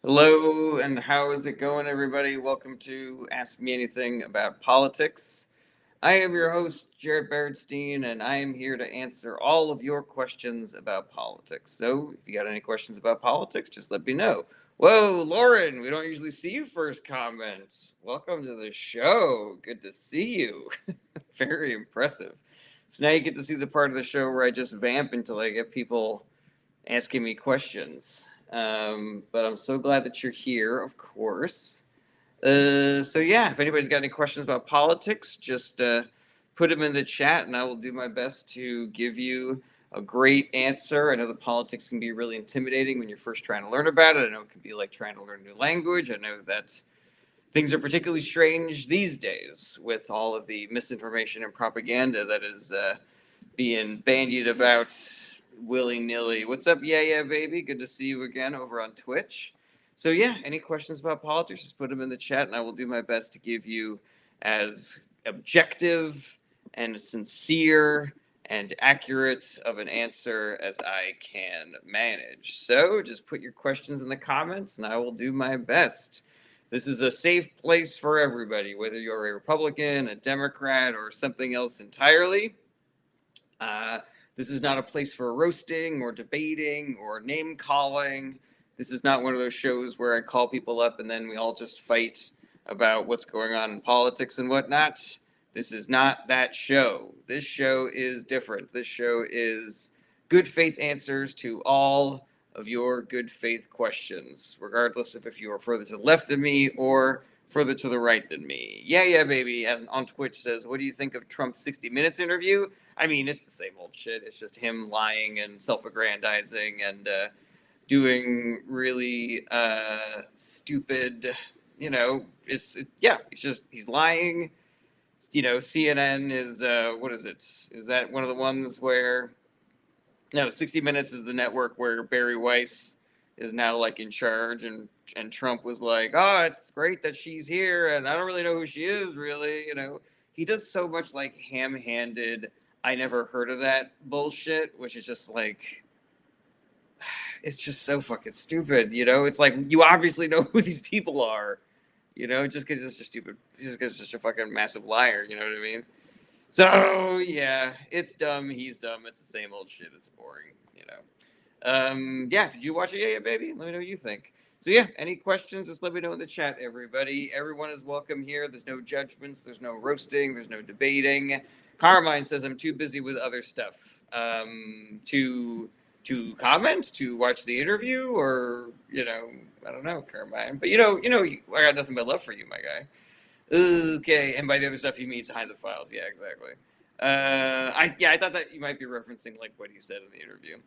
Hello, and how is it going, everybody? Welcome to Ask Me Anything About Politics. I am your host, Jared Bernstein, and I am here to answer all of your questions about politics. So, if you got any questions about politics, just let me know. Whoa, Lauren, we don't usually see you first comments. Welcome to the show. Good to see you. Very impressive. So, now you get to see the part of the show where I just vamp until I get people asking me questions. But I'm so glad that you're here, of course. So yeah, if anybody's got any questions about politics, just put them in the chat, and I will do my best to give you a great answer. I know that politics can be really intimidating when you're first trying to learn about it. I know it can be like trying to learn a new language. I know that things are particularly strange these days with all of the misinformation and propaganda that is being bandied about willy nilly. What's up, yeah, baby? Good to see you again over on Twitch. So, yeah, any questions about politics, just put them in the chat, and I will do my best to give you as objective and sincere and accurate of an answer as I can manage. So, just put your questions in the comments, and I will do my best. This is a safe place for everybody, whether you're a Republican, a Democrat, or something else entirely. Uh, this is not a place for roasting or debating or name calling. This is not one of those shows where I call people up and then we all just fight about what's going on in politics and whatnot. This is not that show. This show is different. This show is good faith answers to all of your good faith questions, regardless of if you are further to the left than me or further to the right than me. Yeah, baby. And on Twitch says, what do you think of Trump's 60 Minutes interview? I mean, it's the same old shit. It's just him lying and self-aggrandizing and doing really stupid. It's just he's lying. CNN is what is it? Is that one of the ones where? No, 60 Minutes is the network where Barry Weiss is now like in charge, and Trump was like, "Oh, it's great that she's here, and I don't really know who she is, really." He does so much like ham-handed. I never heard of that bullshit, which is just like, it's just so fucking stupid. It's like you obviously know who these people are. Just because it's just stupid, just because it's such a fucking massive liar. You know what I mean? So yeah, it's dumb. He's dumb. It's the same old shit. It's boring. Yeah. Did you watch it? Yeah, baby. Let me know what you think. So yeah, any questions? Just let me know in the chat, everybody. Everyone is welcome here. There's no judgments. There's no roasting. There's no debating. Carmine says I'm too busy with other stuff to comment, to watch the interview, or I don't know, Carmine. But I got nothing but love for you, my guy. Okay, and by the other stuff he means hide the files. Yeah, exactly. I thought that you might be referencing like what he said in the interview.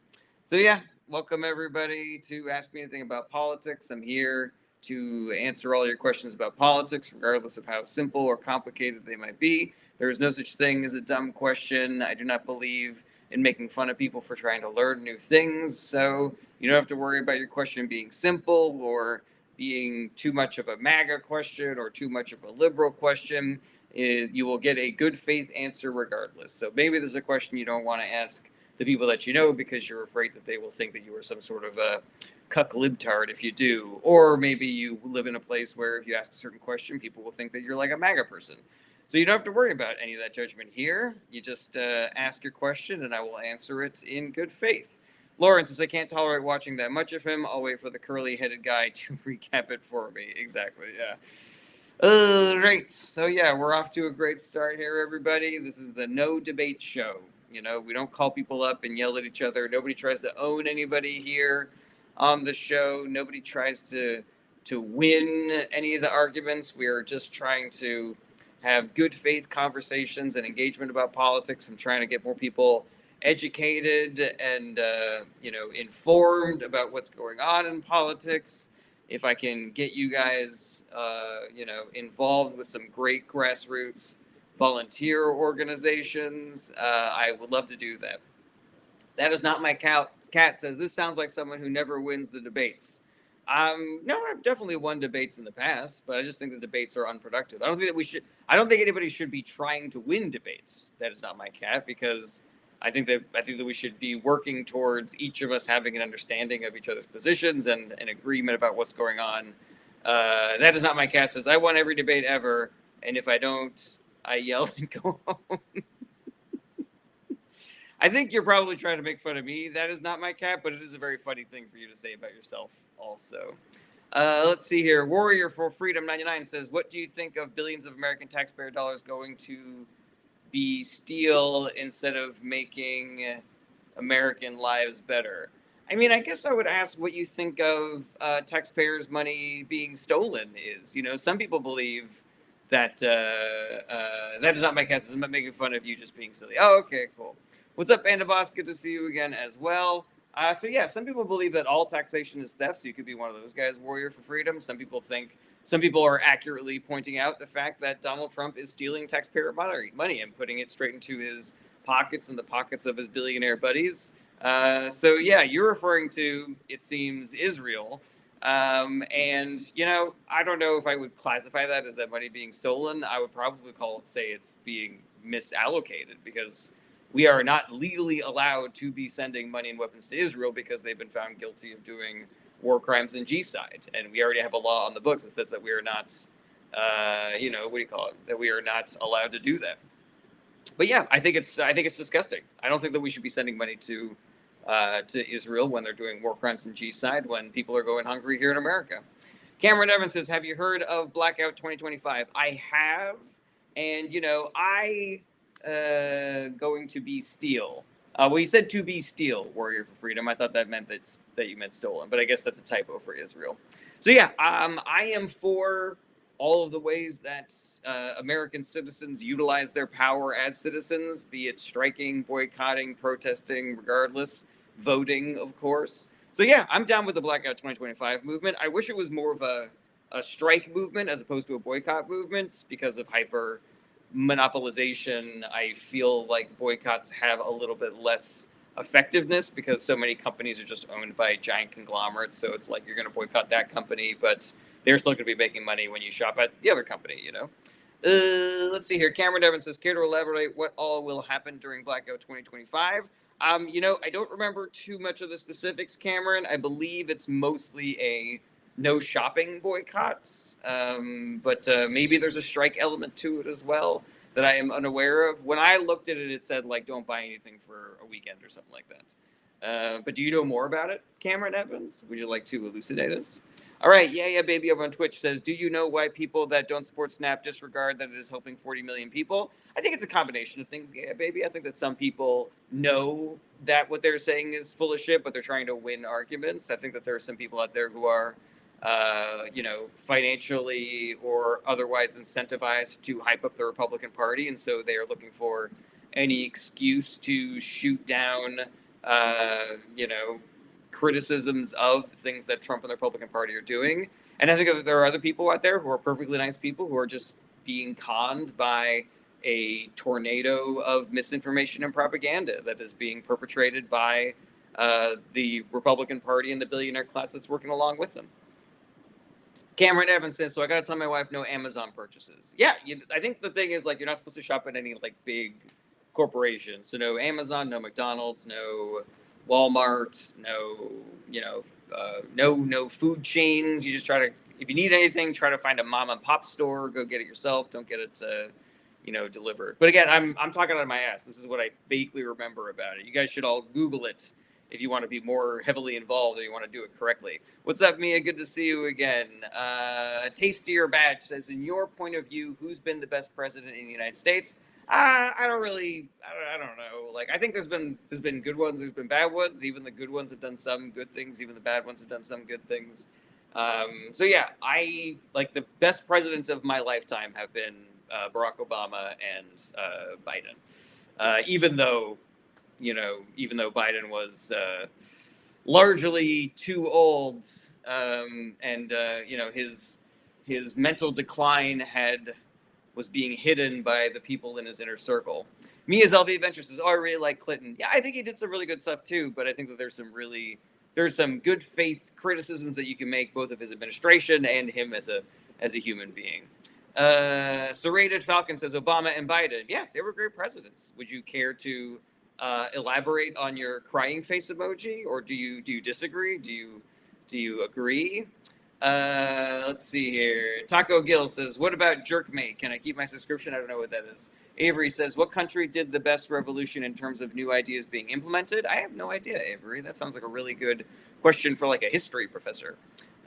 So yeah, welcome everybody to Ask Me Anything About Politics. I'm here to answer all your questions about politics, regardless of how simple or complicated they might be. There is no such thing as a dumb question. I do not believe in making fun of people for trying to learn new things. So you don't have to worry about your question being simple or being too much of a MAGA question or too much of a liberal question. Is you will get a good faith answer regardless. So maybe there's a question you don't want to ask the people that you know because you're afraid that they will think that you are some sort of a cuck libtard if you do. Or maybe you live in a place where if you ask a certain question, people will think that you're like a MAGA person. So you don't have to worry about any of that judgment here. You just ask your question and I will answer it in good faith. Lauren says, I can't tolerate watching that much of him. I'll wait for the curly-headed guy to recap it for me. Exactly, yeah. Right. So, yeah, we're off to a great start here, everybody. This is the No Debate Show. We don't call people up and yell at each other. Nobody tries to own anybody here on the show. Nobody tries to win any of the arguments. We are just trying to have good faith conversations and engagement about politics. I'm trying to get more people educated and informed about what's going on in politics. If I can get you guys involved with some great grassroots volunteer organizations, I would love to do that. That is not my cat. Cat says this sounds like someone who never wins the debates. No, I've definitely won debates in the past, but I just think the debates are unproductive. I don't think anybody should be trying to win debates. That is not my cat, because I think that we should be working towards each of us having an understanding of each other's positions and an agreement about what's going on. That is not my cat says I won every debate ever, and if I don't, I yell and go home. I think you're probably trying to make fun of me. That is not my cat, but it is a very funny thing for you to say about yourself, also. Let's see here. Warrior for Freedom 99 says, "What do you think of billions of American taxpayer dollars going to be steel instead of making American lives better?" I mean, I guess I would ask what you think of taxpayers' money being stolen is. You know, some people believe that that is not my case. I'm not making fun of you just being silly. Oh, okay, cool. What's up, Panda Boss? Good to see you again as well. So yeah, some people believe that all taxation is theft. So you could be one of those guys, Warrior for Freedom. Some people are accurately pointing out the fact that Donald Trump is stealing taxpayer money and putting it straight into his pockets and the pockets of his billionaire buddies. So yeah, you're referring to, it seems, Israel. And you know, I don't know if I would classify that as that money being stolen. I would probably say it's being misallocated because we are not legally allowed to be sending money and weapons to Israel because they've been found guilty of doing war crimes in G-side, and we already have a law on the books that says that we are not, you know, what do you call it? That we are not allowed to do that. But yeah, I think it's disgusting. I don't think that we should be sending money to Israel when they're doing war crimes in G-side when people are going hungry here in America. Cameron Evans says, "Have you heard of Blackout 2025?" I have, and you know, I going to be steel. Well, you said to be steel, Warrior for Freedom. I thought that meant that you meant stolen, but I guess that's a typo for Israel. So yeah, I am for all of the ways that American citizens utilize their power as citizens, be it striking, boycotting, protesting, regardless, voting, of course. So yeah, I'm down with the Blackout 2025 movement. I wish it was more of a strike movement as opposed to a boycott movement because of hyper monopolization. I feel like boycotts have a little bit less effectiveness because so many companies are just owned by giant conglomerates. So it's like you're going to boycott that company, but they're still going to be making money when you shop at the other company, you know? Let's see here. Cameron Evans says, "Care to elaborate what all will happen during Blackout 2025?" You know, I don't remember too much of the specifics, Cameron. I believe it's mostly a no shopping boycotts, but maybe there's a strike element to it as well that I am unaware of. When I looked at it, it said like don't buy anything for a weekend or something like that. But do you know more about it, Cameron Evans? Would you like to elucidate us? All right, yeah, baby over on Twitch says, "Do you know why people that don't support Snap disregard that it is helping 40 million people?" I think it's a combination of things, yeah, baby. I think that some people know that what they're saying is full of shit, but they're trying to win arguments. I think that there are some people out there who are, you know, financially or otherwise incentivized to hype up the Republican Party, and so they are looking for any excuse to shoot down, you know, criticisms of things that Trump and the Republican Party are doing. And I think that there are other people out there who are perfectly nice people who are just being conned by a tornado of misinformation and propaganda that is being perpetrated by the Republican Party and the billionaire class that's working along with them. Cameron Evans says, "So I got to tell my wife no Amazon purchases." Yeah, I think the thing is like you're not supposed to shop at any like big corporations. So no Amazon, no McDonald's, no Walmart, no, you know, no food chains. You just try to, if you need anything, try to find a mom and pop store. Go get it yourself. Don't get it, you know, delivered. But again, I'm talking out of my ass. This is what I vaguely remember about it. You guys should all Google it if you want to be more heavily involved or you want to do it correctly. What's up, Mia? Good to see you again. Tastier Badge says, "In your point of view, who's been the best president in the United States?" I don't really, I don't know. Like, I think there's been good ones, there's been bad ones. Even the good ones have done some good things. Even the bad ones have done some good things. So yeah, I like the best presidents of my lifetime have been Barack Obama and Biden. Even though, you know, even though Biden was largely too old, and you know, his mental decline was being hidden by the people in his inner circle. Mia's LV Adventures says, "Oh, I really like Clinton." Yeah, I think he did some really good stuff too, but I think that there's some good faith criticisms that you can make both of his administration and him as a human being. Serrated Falcon says, "Obama and Biden, yeah, they were great presidents. Would you care to elaborate on your crying face emoji, or do you disagree? Do you agree? Let's see here. Taco Gill says, "What about Jerkmate? Can I keep my subscription?" I don't know what that is. Avery says, "What country did the best revolution in terms of new ideas being implemented?" I have no idea, Avery. That sounds like a really good question for like a history professor.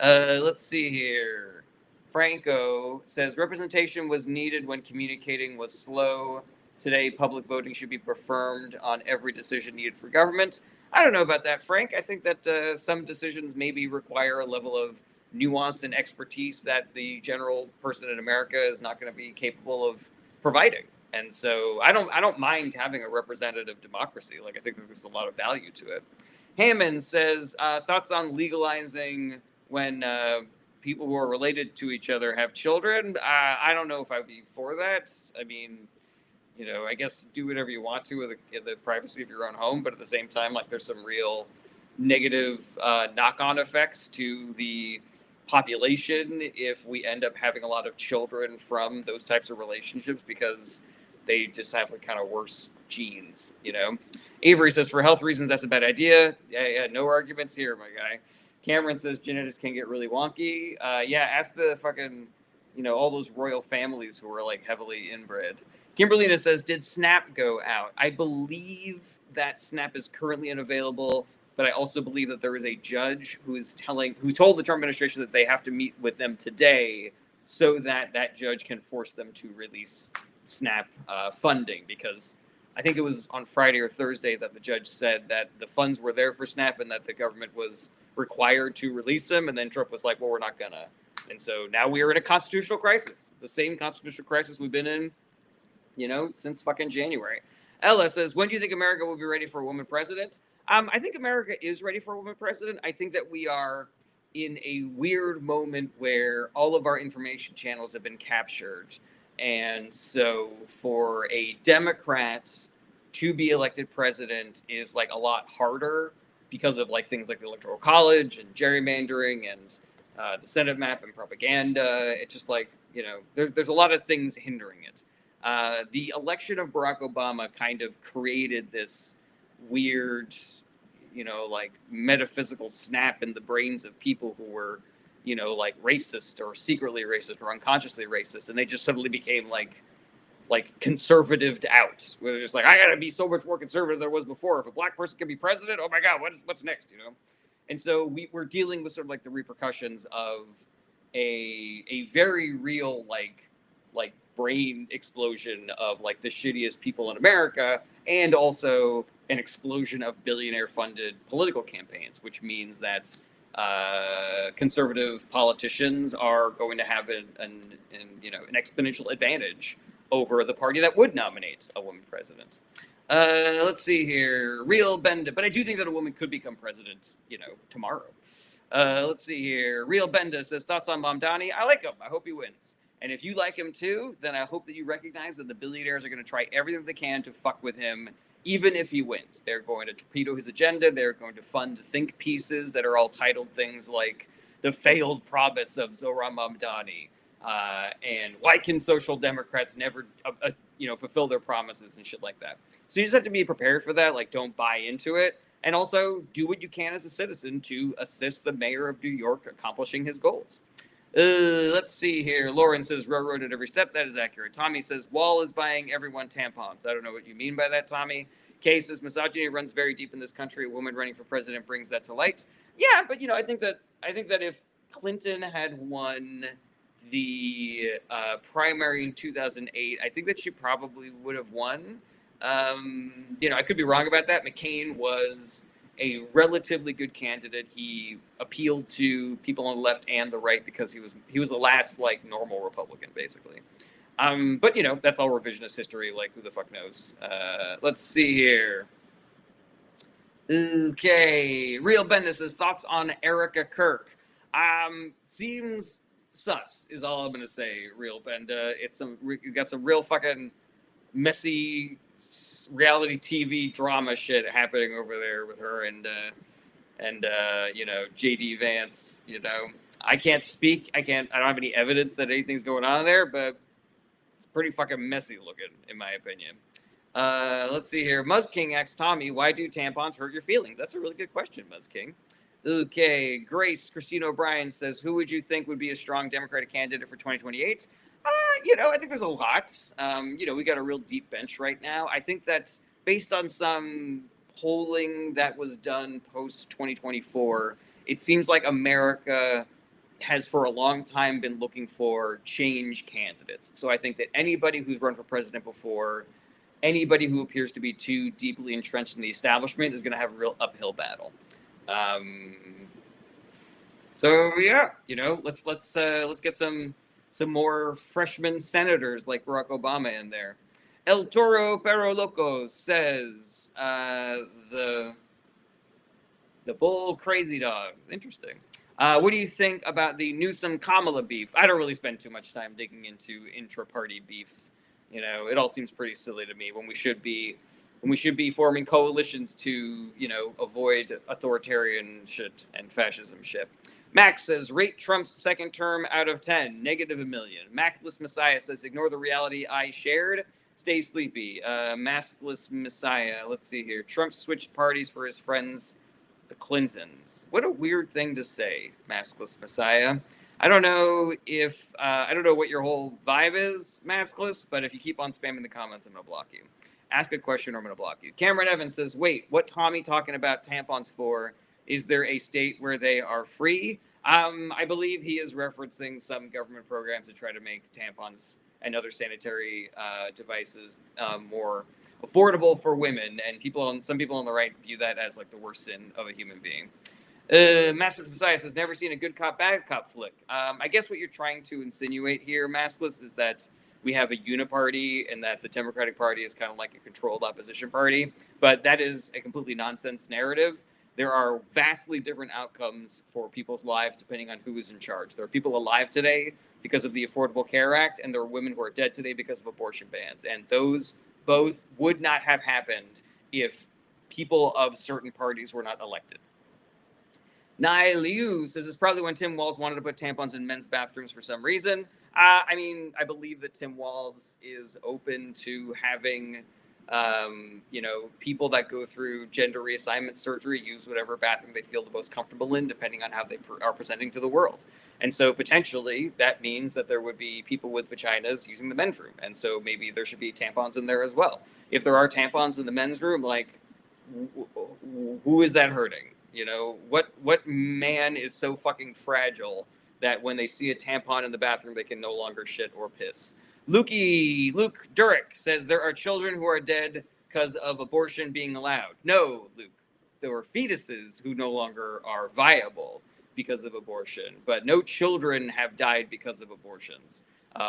Let's see here. Franco says, "Representation was needed when communicating was slow. Today, public voting should be performed on every decision needed for government." I don't know about that, Frank. I think that some decisions maybe require a level of nuance and expertise that the general person in America is not going to be capable of providing. And so I don't mind having a representative democracy. Like, I think there's a lot of value to it. Hammond says, thoughts on legalizing when people who are related to each other have children. I don't know if I'd be for that. I mean, you know, I guess do whatever you want to with the privacy of your own home, but at the same time, like, there's some real negative knock-on effects to the population if we end up having a lot of children from those types of relationships, because they just have like kind of worse genes, you know. Avery says, "For health reasons, that's a bad idea." Yeah, no arguments here, my guy. Cameron says genetics can get really wonky. Yeah, ask the fucking, you know, all those royal families who are like heavily inbred. Kimberlina says, "Did Snap go out?" I believe that Snap is currently unavailable, but I also believe that there is a judge who told the Trump administration that they have to meet with them today so that that judge can force them to release Snap funding, because I think it was on Friday or Thursday that the judge said that the funds were there for Snap and that the government was required to release them, and then Trump was like, "Well, we're not gonna." And so now we are in a constitutional crisis, the same constitutional crisis we've been in, you know, since fucking January. Ella says, "When do you think America will be ready for a woman president?" I think America is ready for a woman president. I think that we are in a weird moment where all of our information channels have been captured. And so for a Democrat to be elected president is like a lot harder because of like things like the Electoral College and gerrymandering and the Senate map and propaganda. It's just like, you know, there's a lot of things hindering it. The election of Barack Obama kind of created this weird, you know, like metaphysical snap in the brains of people who were, you know, like racist or secretly racist or unconsciously racist, and they just suddenly became like conservatived out. Where they're just like, I gotta be so much more conservative than I was before. If a black person can be president, oh my god, what's next, you know? And so we're dealing with sort of like the repercussions of a very real like brain explosion of like the shittiest people in America, and also an explosion of billionaire funded political campaigns, which means that conservative politicians are going to have an you know, an exponential advantage over the party that would nominate a woman president. Let's see here. Real Benda. But I do think that a woman could become president, you know, tomorrow. Let's see here. Real Benda says, "Thoughts on Mamdani?" I like him. I hope he wins. And if you like him too, then I hope that you recognize that the billionaires are going to try everything they can to fuck with him, even if he wins. They're going to torpedo his agenda. They're going to fund think pieces that are all titled things like "The Failed Promise of Zohran Mamdani," and "Why can social democrats never, you know, fulfill their promises," and shit like that. So you just have to be prepared for that. Like, don't buy into it, and also do what you can as a citizen to assist the mayor of New York accomplishing his goals. Let's see here. Lauren says, "Railroad at every step." That is accurate. Tommy says, "Wall is buying everyone tampons." I don't know what you mean by that, Tommy. Kay says, "Misogyny runs very deep in this country. A woman running for president brings that to light." Yeah, but you know, I think that if Clinton had won the primary in 2008, I think that she probably would have won. You know, I could be wrong about that. McCain was a relatively good candidate. He appealed to people on the left and the right because he was the last like normal Republican, basically. But you know, that's all revisionist history. Like, who the fuck knows? Let's see here. Okay, Real Bendis says, "Thoughts on Erica Kirk?" Seems sus is all I'm gonna say. Real Benda, you got some real fucking messy reality TV drama shit happening over there with her and you know, JD Vance. You know, I can't speak. I don't have any evidence that anything's going on there, but it's pretty fucking messy looking, in my opinion. Let's see here. Muzz King asks Tommy, why do tampons hurt your feelings? That's a really good question, Muzz King. Okay, Grace Christina O'Brien says, who would you think would be a strong Democratic candidate for 2028? I think there's a lot. We got a real deep bench right now. I think that based on some polling that was done post 2024, it seems like America has for a long time been looking for change candidates. So I think that anybody who's run for president before, anybody who appears to be too deeply entrenched in the establishment is going to have a real uphill battle. Um, so yeah, let's get some more freshman senators like Barack Obama in there. El Toro Pero Loco says the bull crazy dogs. Interesting. What do you think about the Newsom Kamala beef? I don't really spend too much time digging into intra-party beefs. It all seems pretty silly to me when we should be forming coalitions to avoid authoritarian shit and fascism shit. Max says rate Trump's second term out of 10, -1 million. Maskless Messiah says ignore the reality I shared. Stay sleepy. Maskless Messiah. Let's see here. Trump switched parties for his friends the Clintons. What a weird thing to say, Maskless Messiah. I don't know what your whole vibe is, Maskless, but if you keep on spamming the comments, I'm gonna block you. Ask a question or I'm gonna block you. Cameron Evans says, wait, what Tommy talking about tampons for? Is there a state where they are free? I believe he is referencing some government programs to try to make tampons and other sanitary devices more affordable for women, and some people on the right view that as like the worst sin of a human being. Maskless Messiah says, never seen a good cop, bad cop flick. I guess what you're trying to insinuate here, Maskless, is that we have a uniparty and that the Democratic Party is kind of like a controlled opposition party, but that is a completely nonsense narrative. There are vastly different outcomes for people's lives depending on who is in charge. There are people alive today because of the Affordable Care Act, and there are women who are dead today because of abortion bans. And those both would not have happened if people of certain parties were not elected. Nai Liu says it's probably when Tim Walz wanted to put tampons in men's bathrooms for some reason. I believe that Tim Walz is open to having, people that go through gender reassignment surgery use whatever bathroom they feel the most comfortable in, depending on how they are presenting to the world. And so potentially that means that there would be people with vaginas using the men's room. And so maybe there should be tampons in there as well. If there are tampons in the men's room, like, who is that hurting? What man is so fucking fragile that when they see a tampon in the bathroom, they can no longer shit or piss? Luke Durek says there are children who are dead because of abortion being allowed. No, Luke, there are fetuses who no longer are viable because of abortion, but no children have died because of abortions.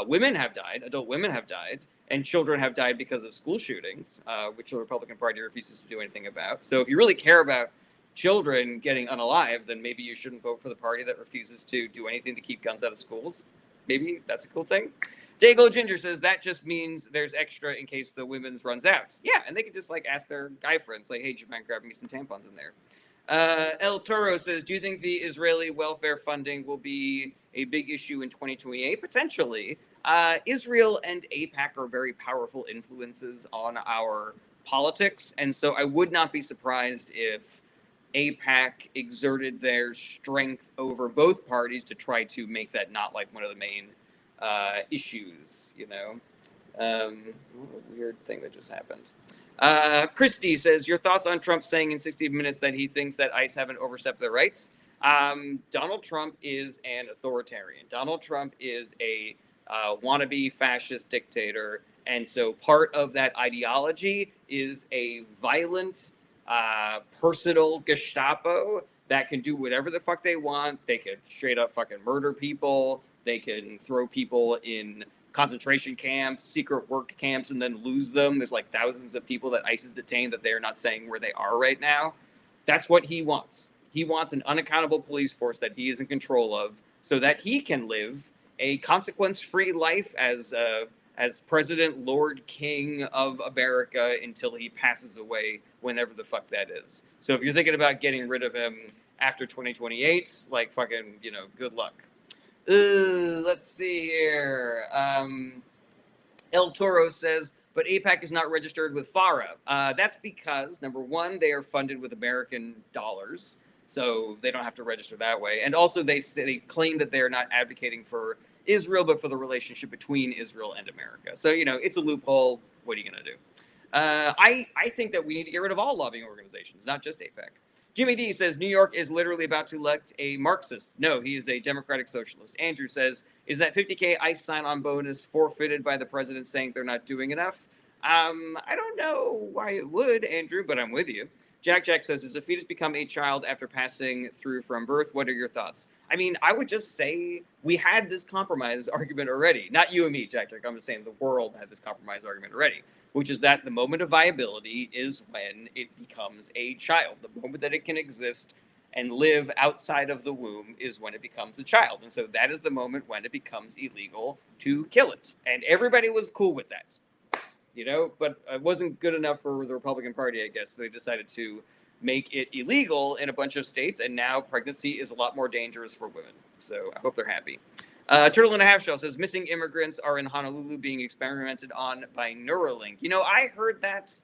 Women have died, adult women have died, and children have died because of school shootings, which the Republican Party refuses to do anything about. So if you really care about children getting unalived, then maybe you shouldn't vote for the party that refuses to do anything to keep guns out of schools. Maybe that's a cool thing. Dago Ginger says that just means there's extra in case the women's runs out. Yeah, and they could just like ask their guy friends, like, hey, do you mind grabbing me some tampons in there? El Toro says, do you think the Israeli welfare funding will be a big issue in 2028? Potentially. Israel and AIPAC are very powerful influences on our politics, and so I would not be surprised if AIPAC exerted their strength over both parties to try to make that not like one of the main issues, what a weird thing that just happened. Christy says, your thoughts on Trump saying in 60 Minutes that he thinks that ICE haven't overstepped their rights? Donald Trump is an authoritarian. Donald Trump is a wannabe fascist dictator. And so part of that ideology is a violent, personal Gestapo that can do whatever the fuck they want. They could straight up fucking murder people. They can throw people in concentration camps, secret work camps, and then lose them. There's like thousands of people that ICE has detained that they're not saying where they are right now. That's what he wants. He wants an unaccountable police force that he is in control of so that he can live a consequence-free life as President Lord King of America until he passes away, whenever the fuck that is. So if you're thinking about getting rid of him after 2028, like fucking, good luck. Let's see here. El Toro says, but AIPAC is not registered with FARA. That's because, number one, they are funded with American dollars, so they don't have to register that way. And also, they claim that they are not advocating for Israel, but for the relationship between Israel and America. So, it's a loophole. What are you going to do? I think that we need to get rid of all lobbying organizations, not just AIPAC. Jimmy D says New York is literally about to elect a Marxist. No, he is a democratic socialist. Andrew says, is that 50K ICE sign-on bonus forfeited by the president saying they're not doing enough? I don't know why it would, Andrew, but I'm with you. Jack says, does a fetus become a child after passing through from birth? What are your thoughts? I mean, I would just say we had this compromise argument already. Not you and me, Jack. I'm just saying the world had this compromise argument already, which is that the moment of viability is when it becomes a child. The moment that it can exist and live outside of the womb is when it becomes a child. And so that is the moment when it becomes illegal to kill it. And everybody was cool with that. But it wasn't good enough for the Republican Party, I guess. They decided to make it illegal in a bunch of states, and now pregnancy is a lot more dangerous for women. So I hope they're happy. Turtle and a Half Shell says, missing immigrants are in Honolulu being experimented on by Neuralink. I heard that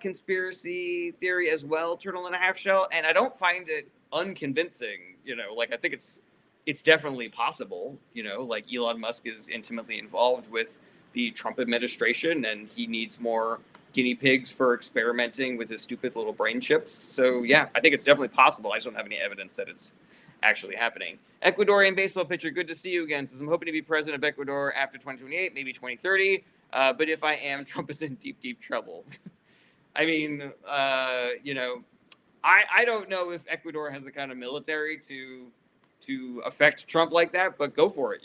conspiracy theory as well, Turtle and a Half Shell, and I don't find it unconvincing. I think it's definitely possible. Like Elon Musk is intimately involved with the Trump administration, and he needs more guinea pigs for experimenting with his stupid little brain chips. So yeah, I think it's definitely possible. I just don't have any evidence that it's actually happening. Ecuadorian baseball pitcher, good to see you again. Says, I'm hoping to be president of Ecuador after 2028, maybe 2030. But if I am, Trump is in deep, deep trouble. I mean, I don't know if Ecuador has the kind of military to affect Trump like that, but go for it,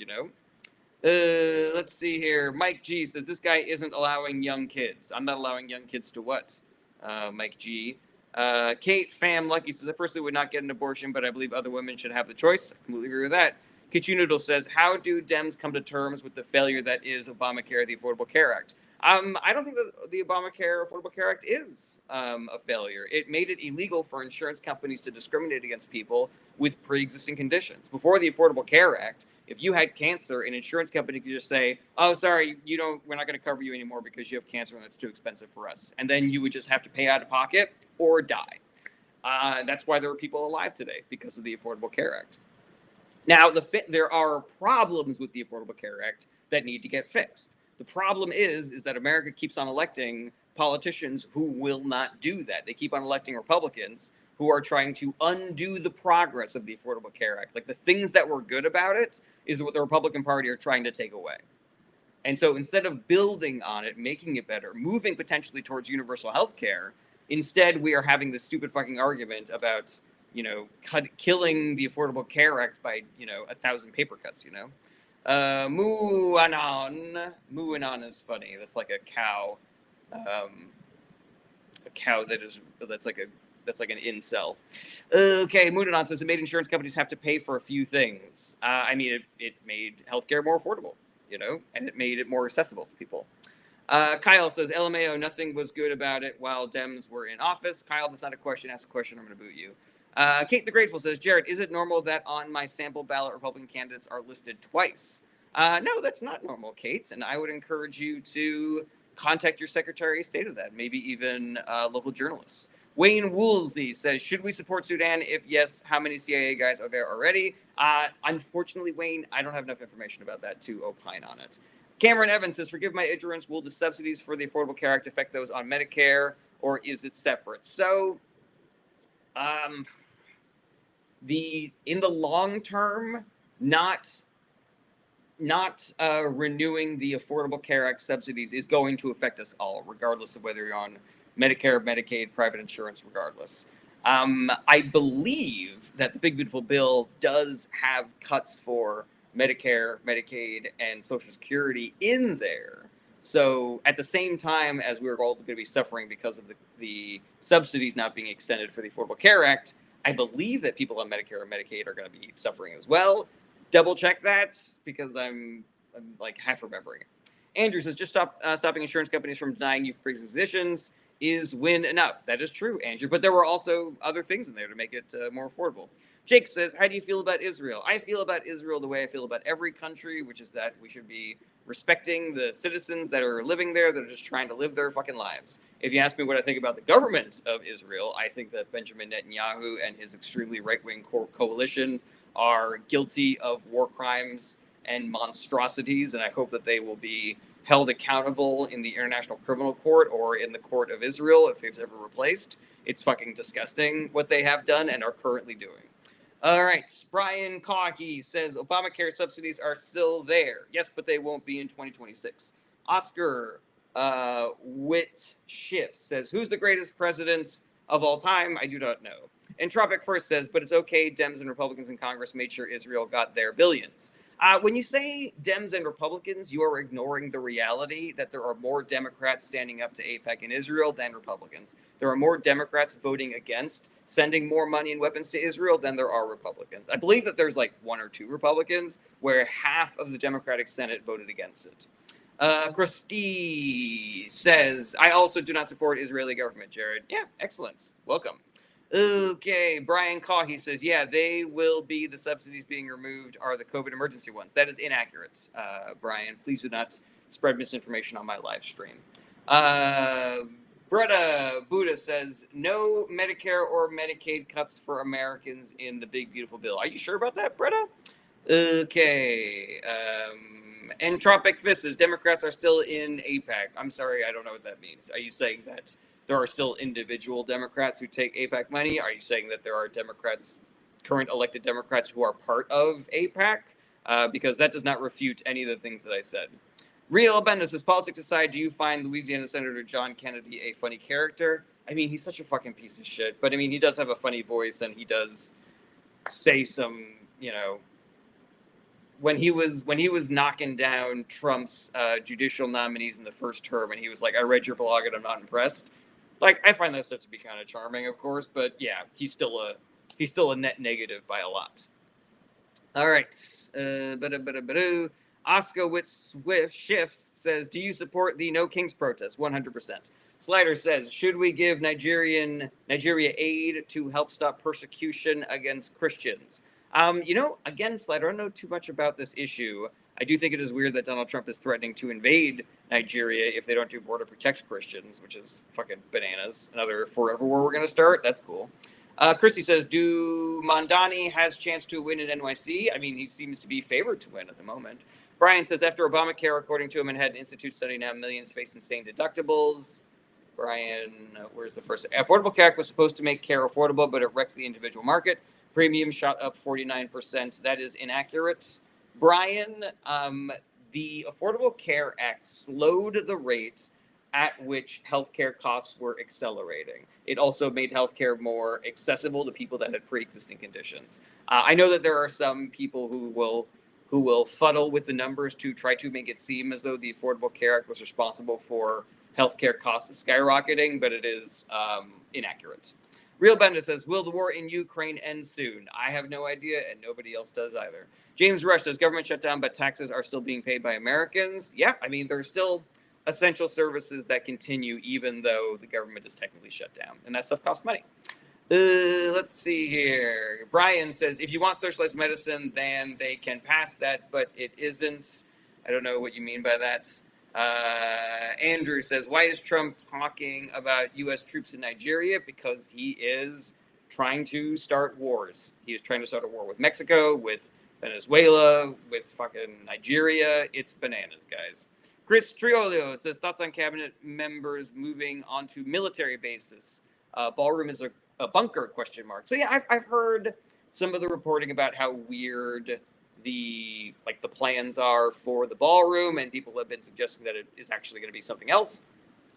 Let's see here. Mike G says, this guy isn't allowing young kids. I'm not allowing young kids to what? Mike G. Kate Fam Lucky says, I personally would not get an abortion, but I believe other women should have the choice. I completely agree with that. Kitchunoodle says, how do Dems come to terms with the failure that is Obamacare, the Affordable Care Act? I don't think that the Obamacare Affordable Care Act is a failure. It made it illegal for insurance companies to discriminate against people with pre-existing conditions. Before the Affordable Care Act, if you had cancer, an insurance company could just say, oh, sorry, we're not going to cover you anymore because you have cancer and it's too expensive for us. And then you would just have to pay out of pocket or die. That's why there are people alive today, because of the Affordable Care Act. Now, there are problems with the Affordable Care Act that need to get fixed. The problem is that America keeps on electing politicians who will not do that. They keep on electing Republicans who are trying to undo the progress of the Affordable Care Act. Like, the things that were good about it is what the Republican Party are trying to take away. And so instead of building on it, making it better, moving potentially towards universal health care, instead we are having this stupid fucking argument about, killing the Affordable Care Act by, 1,000 paper cuts, Muanon is funny. That's like a cow. A cow that's like an incel. Okay, Muanon says it made insurance companies have to pay for a few things. It made healthcare more affordable, and it made it more accessible to people. Kyle says, LMAO, nothing was good about it while Dems were in office. Kyle, that's not a question. Ask a question, I'm going to boot you. Kate the Grateful says, Jared, is it normal that on my sample ballot Republican candidates are listed twice? No, that's not normal, Kate. And I would encourage you to contact your Secretary of State of that, maybe even local journalists. Wayne Woolsey says, should we support Sudan? If yes, how many CIA guys are there already? Unfortunately, Wayne, I don't have enough information about that to opine on it. Cameron Evans says, forgive my ignorance, will the subsidies for the Affordable Care Act affect those on Medicare, or is it separate? So, in the long term, not renewing the Affordable Care Act subsidies is going to affect us all, regardless of whether you're on Medicare, Medicaid, private insurance, regardless. I believe that the Big Beautiful Bill does have cuts for Medicare, Medicaid, and Social Security in there. So at the same time as we're all going to be suffering because of the subsidies not being extended for the Affordable Care Act, I believe that people on Medicare and Medicaid are going to be suffering as well. Double check that, because I'm like half remembering it. Andrew says, just stopping insurance companies from denying you for pre-existing conditions is win enough. That is true, Andrew. But there were also other things in there to make it more affordable. Jake says, how do you feel about Israel? I feel about Israel the way I feel about every country, which is that we should be respecting the citizens that are living there, that are just trying to live their fucking lives. If you ask me what I think about the government of Israel, I think that Benjamin Netanyahu and his extremely right-wing coalition are guilty of war crimes and monstrosities, and I hope that they will be held accountable in the International Criminal Court or in the Court of Israel if it's ever replaced. It's fucking disgusting what they have done and are currently doing. All right, Brian Cocky says Obamacare subsidies are still there. Yes, but they won't be in 2026. Oscar Witt Shifts says, who's the greatest president of all time? I do not know. Entropic First says, but it's okay, Dems and Republicans in Congress made sure Israel got their billions. When you say Dems and Republicans, you are ignoring the reality that there are more Democrats standing up to AIPAC in Israel than Republicans. There are more Democrats voting against sending more money and weapons to Israel than there are Republicans. I believe that there's like 1 or 2 Republicans where half of the Democratic Senate voted against it. Christy says, I also do not support Israeli government, Jared. Yeah, excellent. Welcome. Okay, Brian Cahy says, yeah, they will be the subsidies being removed are the COVID emergency ones. That is inaccurate, Brian. Please do not spread misinformation on my live stream. Bretta Buddha says, no Medicare or Medicaid cuts for Americans in the big, beautiful bill. Are you sure about that, Bretta? Okay. Entropic Fist says, Democrats are still in AIPAC. I'm sorry, I don't know what that means. Are you saying that there are still individual Democrats who take AIPAC money? Are you saying that there are Democrats, current elected Democrats, who are part of AIPAC? Because that does not refute any of the things that I said. Real Bendis says, politics aside, do you find Louisiana Senator John Kennedy a funny character? I mean, he's such a fucking piece of shit. But I mean, he does have a funny voice, and he does say some, you know, when he was knocking down Trump's judicial nominees in the first term, and he was like, I read your blog and I'm not impressed. Like, I find that stuff to be kind of charming, of course, but yeah, he's still a net negative by a lot. All right. Oscar with Swift Shifts says, do you support the No Kings protest? 100%. Slider says, should we give Nigeria aid to help stop persecution against Christians? You know, again, Slider, I don't know too much about this issue. I do think it is weird that Donald Trump is threatening to invade Nigeria if they don't do more to protect Christians, which is fucking bananas. Another forever war we're going to start? That's cool. Christy says, do Mondani has chance to win in NYC? I mean, he seems to be favored to win at the moment. Brian says, after Obamacare, according to a Manhattan Institute study, now millions face insane deductibles. Brian, where's the first? Affordable Care Act was supposed to make care affordable, but it wrecked the individual market. Premium shot up 49%. That is inaccurate. Brian, the Affordable Care Act slowed the rate at which healthcare costs were accelerating. It also made healthcare more accessible to people that had pre-existing conditions. I know that there are some people who will fuddle with the numbers to try to make it seem as though the Affordable Care Act was responsible for healthcare costs skyrocketing, but it is inaccurate. Real Bender says, will the war in Ukraine end soon? I have no idea, and nobody else does either. James Rush says, government shutdown, but taxes are still being paid by Americans. Yeah, I mean, there's still essential services that continue even though the government is technically shut down, and that stuff costs money. Let's see here. Brian says, if you want socialized medicine, then they can pass that, but it isn't. I don't know what you mean by that. Andrew says, why is Trump talking about U.S. troops in Nigeria? Because he is trying to start wars. He is trying to start a war with Mexico, with Venezuela, with fucking Nigeria. It's bananas, guys. Chris Triolio says, thoughts on cabinet members moving onto military bases. Ballroom is a bunker, question mark. So yeah, I've heard some of the reporting about how weird the plans are for the ballroom, and people have been suggesting that it is actually going to be something else.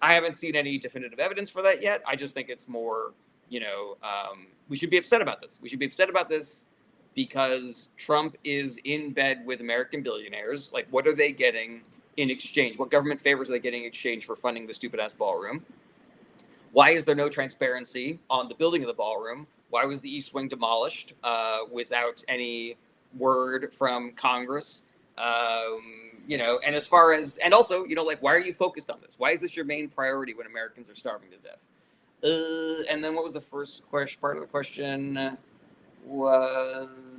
I haven't seen any definitive evidence for that yet. I just think it's more, we should be upset about this. We should be upset about this because Trump is in bed with American billionaires. Like, what are they getting in exchange? What government favors are they getting in exchange for funding the stupid ass ballroom? Why is there no transparency on the building of the ballroom? Why was the East Wing demolished without any word from Congress? And as far as, and also, like, why are you focused on this? Why is this your main priority when Americans are starving to death? And then what was the first question? Part of the question was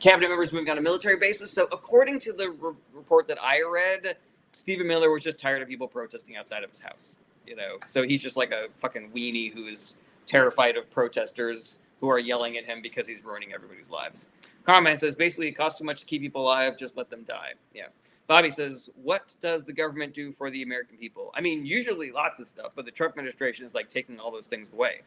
cabinet members moving on to military bases. So according to the report that I read, Stephen Miller was just tired of people protesting outside of his house. So he's just like a fucking weenie who is terrified of protesters who are yelling at him because he's ruining everybody's lives. Carmine says basically it costs too much to keep people alive, just let them die. Yeah. Bobby says, what does the government do for the American people? I mean, usually lots of stuff, but the Trump administration is like taking all those things away.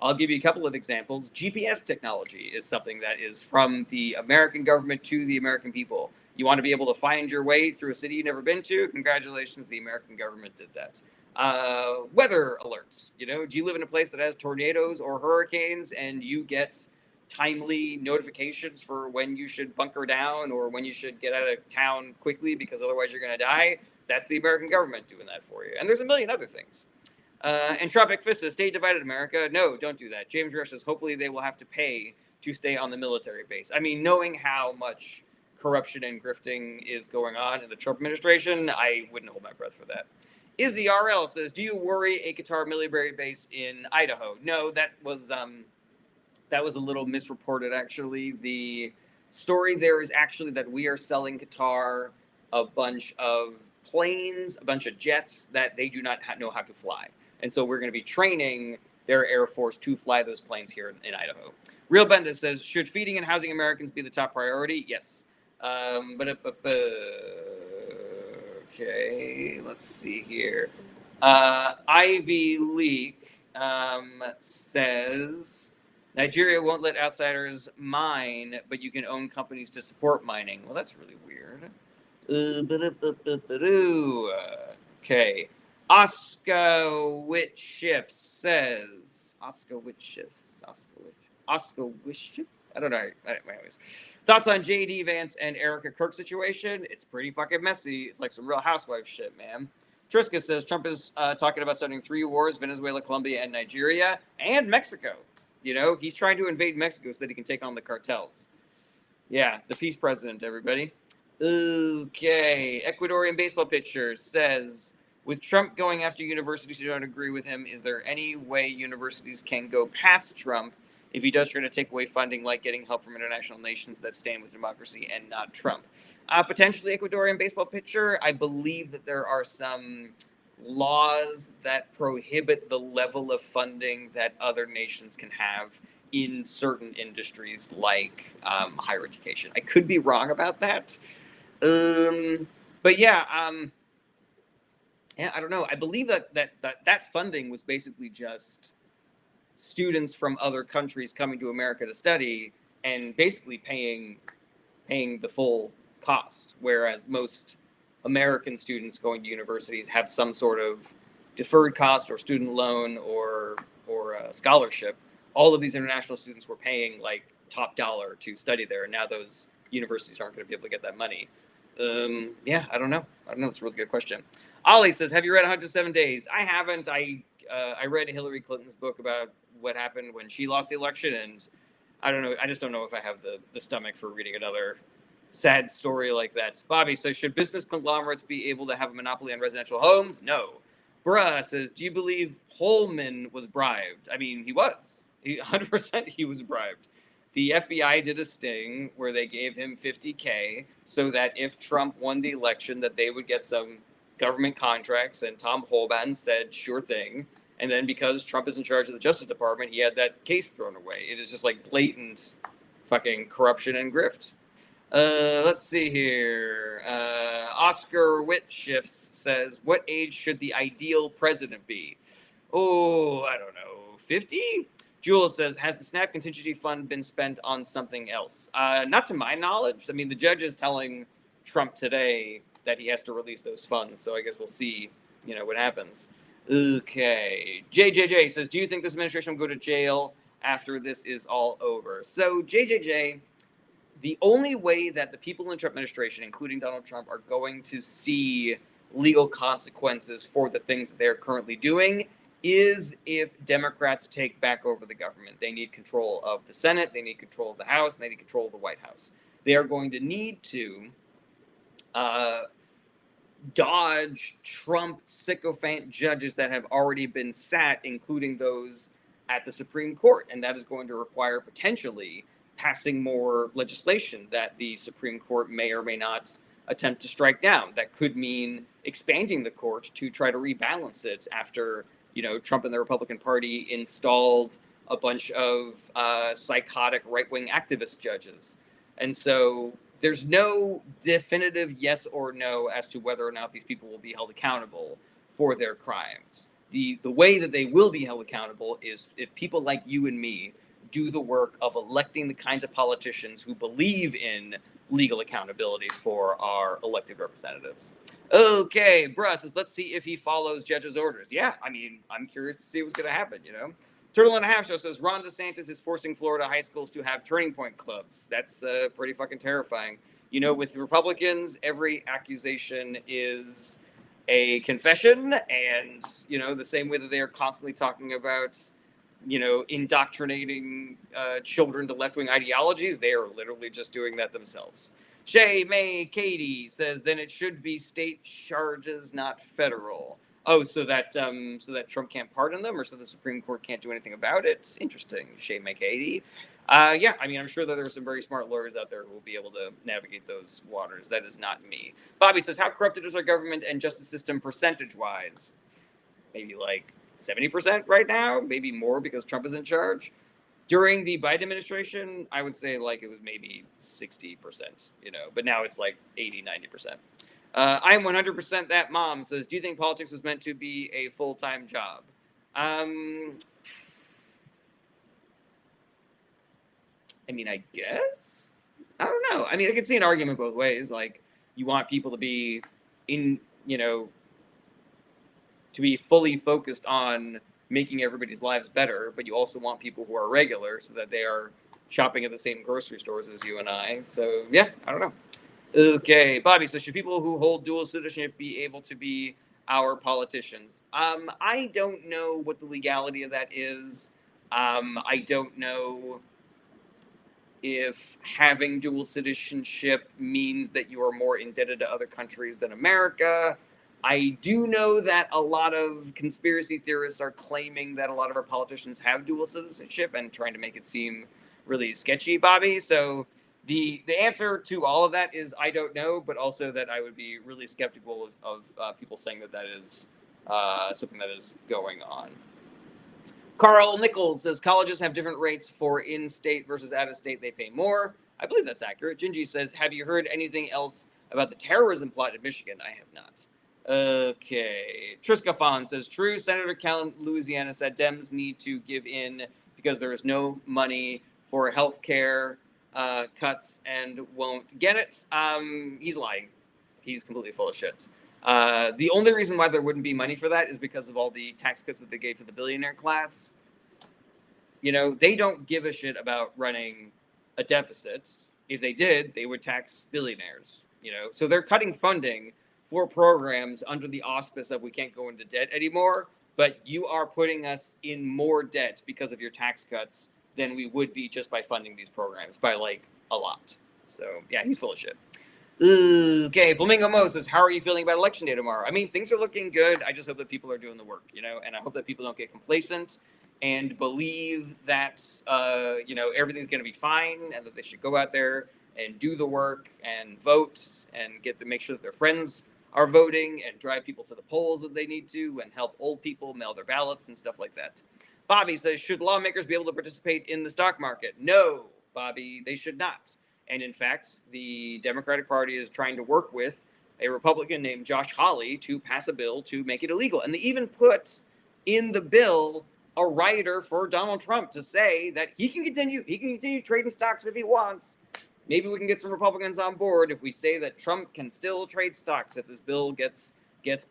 I'll give you a couple of examples. GPS technology is something that is from the American government to the American people. You want to be able to find your way through a city you've never been to? Congratulations, the American government did that. Weather alerts. Do you live in a place that has tornadoes or hurricanes and you get timely notifications for when you should bunker down or when you should get out of town quickly because otherwise you're going to die? That's the American government doing that for you. And there's a million other things. Entropic Fist says, state divided America. No, don't do that. James Rush says, hopefully they will have to pay to stay on the military base. I mean, knowing how much corruption and grifting is going on in the Trump administration, I wouldn't hold my breath for that. Izzy RL says, do you worry a Qatar military base in Idaho? No, that was a little misreported, actually. The story there is actually that we are selling Qatar a bunch of planes, a bunch of jets that they do not know how to fly. And so we're going to be training their Air Force to fly those planes here in Idaho. Real Bendis says, should feeding and housing Americans be the top priority? Yes. Okay, let's see here. Ivy Leak says, Nigeria won't let outsiders mine, but you can own companies to support mining. Well, that's really weird. Okay. Oscar Whitshift says, Oscar Whitshift. I don't know. Anyways, thoughts on JD Vance and Erica Kirk situation? It's pretty fucking messy. It's like some Real Housewives shit, man. Triska says Trump is talking about starting 3 wars: Venezuela, Colombia, and Nigeria, and Mexico. He's trying to invade Mexico so that he can take on the cartels. Yeah, the peace president, everybody. Okay. Ecuadorian baseball pitcher says, with Trump going after universities who don't agree with him, is there any way universities can go past Trump if he does try to take away funding, like getting help from international nations that stand with democracy and not Trump? Potentially, Ecuadorian baseball pitcher. I believe that there are some laws that prohibit the level of funding that other nations can have in certain industries like higher education. I could be wrong about that. But yeah, I don't know. I believe that funding was basically just students from other countries coming to America to study and basically paying the full cost, whereas most American students going to universities have some sort of deferred cost or student loan or scholarship. All of these international students were paying like top dollar to study there, and now those universities aren't going to be able to get that money. I don't know. It's a really good question. Ollie says, have you read 107 Days? I haven't. I read Hillary Clinton's book about what happened when she lost the election, and I don't know. I just don't know if I have the stomach for reading another sad story like that. Bobby says, should business conglomerates be able to have a monopoly on residential homes? No. Bruh says, do you believe Holman was bribed? I mean, he was. 100% he was bribed. The FBI did a sting where they gave him $50K so that if Trump won the election, that they would get some government contracts. And Tom Homan said, sure thing. And then because Trump is in charge of the Justice Department, he had that case thrown away. It is just like blatant fucking corruption and grift. Let's see here. Oscar Whitshifts says, what age should the ideal president be? Oh, I don't know. 50? Jewel says, has the SNAP contingency fund been spent on something else? Not to my knowledge. I mean, the judge is telling Trump today that he has to release those funds, so I guess we'll see, what happens. Okay. JJJ says, do you think this administration will go to jail after this is all over? So, JJJ, the only way that the people in the Trump administration, including Donald Trump, are going to see legal consequences for the things that they're currently doing is if Democrats take back over the government. They need control of the Senate, they need control of the House, and they need control of the White House. They are going to need to uh, dodge Trump sycophant judges that have already been sat, including those at the Supreme Court. And that is going to require potentially passing more legislation that the Supreme Court may or may not attempt to strike down. That could mean expanding the court to try to rebalance it after, Trump and the Republican Party installed a bunch of psychotic right-wing activist judges. And so there's no definitive yes or no as to whether or not these people will be held accountable for their crimes. The way that they will be held accountable is if people like you and me do the work of electing the kinds of politicians who believe in legal accountability for our elected representatives. Okay, Bruh says, let's see if he follows judges' orders. Yeah, I mean, I'm curious to see what's going to happen, Turtle and a Half Show says Ron DeSantis is forcing Florida high schools to have turning point clubs. That's pretty fucking terrifying. With Republicans, every accusation is a confession, and the same way that they are constantly talking about, indoctrinating children to left-wing ideologies, they are literally just doing that themselves. Shay May Katie says, then it should be state charges, not federal. Oh, so that Trump can't pardon them, or so the Supreme Court can't do anything about it? Interesting, Shay McCady. Yeah, I mean, I'm sure that there are some very smart lawyers out there who will be able to navigate those waters. That is not me. Bobby says, how corrupted is our government and justice system percentage-wise? Maybe like 70% right now, maybe more because Trump is in charge. During the Biden administration, I would say like it was maybe 60%, but now it's like 80, 90%. I'm 100% that mom says, do you think politics was meant to be a full-time job? I mean, I guess. I don't know. I mean, I could see an argument both ways. Like, you want people to be to be fully focused on making everybody's lives better, but you also want people who are regular so that they are shopping at the same grocery stores as you and I. So, yeah, I don't know. Okay, Bobby says, should people who hold dual citizenship be able to be our politicians? I don't know what the legality of that is. I don't know if having dual citizenship means that you are more indebted to other countries than America. I do know that a lot of conspiracy theorists are claiming that a lot of our politicians have dual citizenship and trying to make it seem really sketchy, Bobby. So the answer to all of that is I don't know, but also that I would be really skeptical of people saying that is something that is going on. Carl Nichols says colleges have different rates for in-state versus out-of-state. They pay more. I believe that's accurate. Gingy says, have you heard anything else about the terrorism plot in Michigan? I have not. Okay. Triskafon says, true. Senator Kellen, Louisiana, said Dems need to give in because there is no money for health care cuts and won't get it. He's lying. He's completely full of shit. The only reason why there wouldn't be money for that is because of all the tax cuts that they gave to the billionaire class. They don't give a shit about running a deficit. If they did, they would tax billionaires. So they're cutting funding for programs under the auspice of we can't go into debt anymore, but you are putting us in more debt because of your tax cuts than we would be just by funding these programs by like a lot. So yeah, he's full of shit. Okay, Flamingo Mo says, how are you feeling about election day tomorrow? I mean, things are looking good. I just hope that people are doing the work, and I hope that people don't get complacent and believe that, everything's going to be fine and that they should go out there and do the work and vote and make sure that their friends are voting and drive people to the polls that they need to and help old people mail their ballots and stuff like that. Bobby says, should lawmakers be able to participate in the stock market? No, Bobby, they should not. And in fact, the Democratic Party is trying to work with a Republican named Josh Hawley to pass a bill to make it illegal. And they even put in the bill a rider for Donald Trump to say that he can continue trading stocks if he wants. Maybe we can get some Republicans on board if we say that Trump can still trade stocks if this bill gets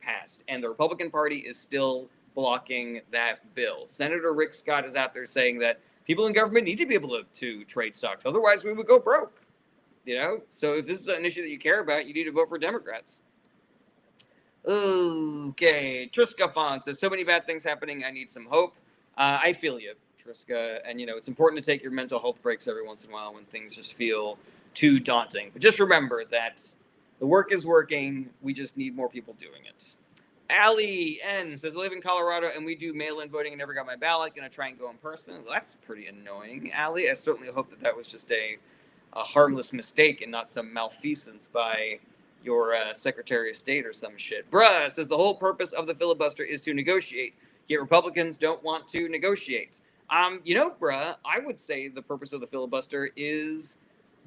passed. And the Republican Party is still blocking that bill. Senator Rick Scott is out there saying that people in government need to be able to trade stocks. Otherwise, we would go broke. So if this is an issue that you care about, you need to vote for Democrats. Okay, Triska Font says, so many bad things happening. I need some hope. I feel you, Triska. And, it's important to take your mental health breaks every once in a while when things just feel too daunting. But just remember that the work is working. We just need more people doing it. Allie N says, I live in Colorado and we do mail-in voting and never got my ballot. Gonna try and go in person. Well, that's pretty annoying, Allie. I certainly hope that was just a harmless mistake and not some malfeasance by your Secretary of State or some shit. Bruh says the whole purpose of the filibuster is to negotiate, yet Republicans don't want to negotiate. Bruh, I would say the purpose of the filibuster is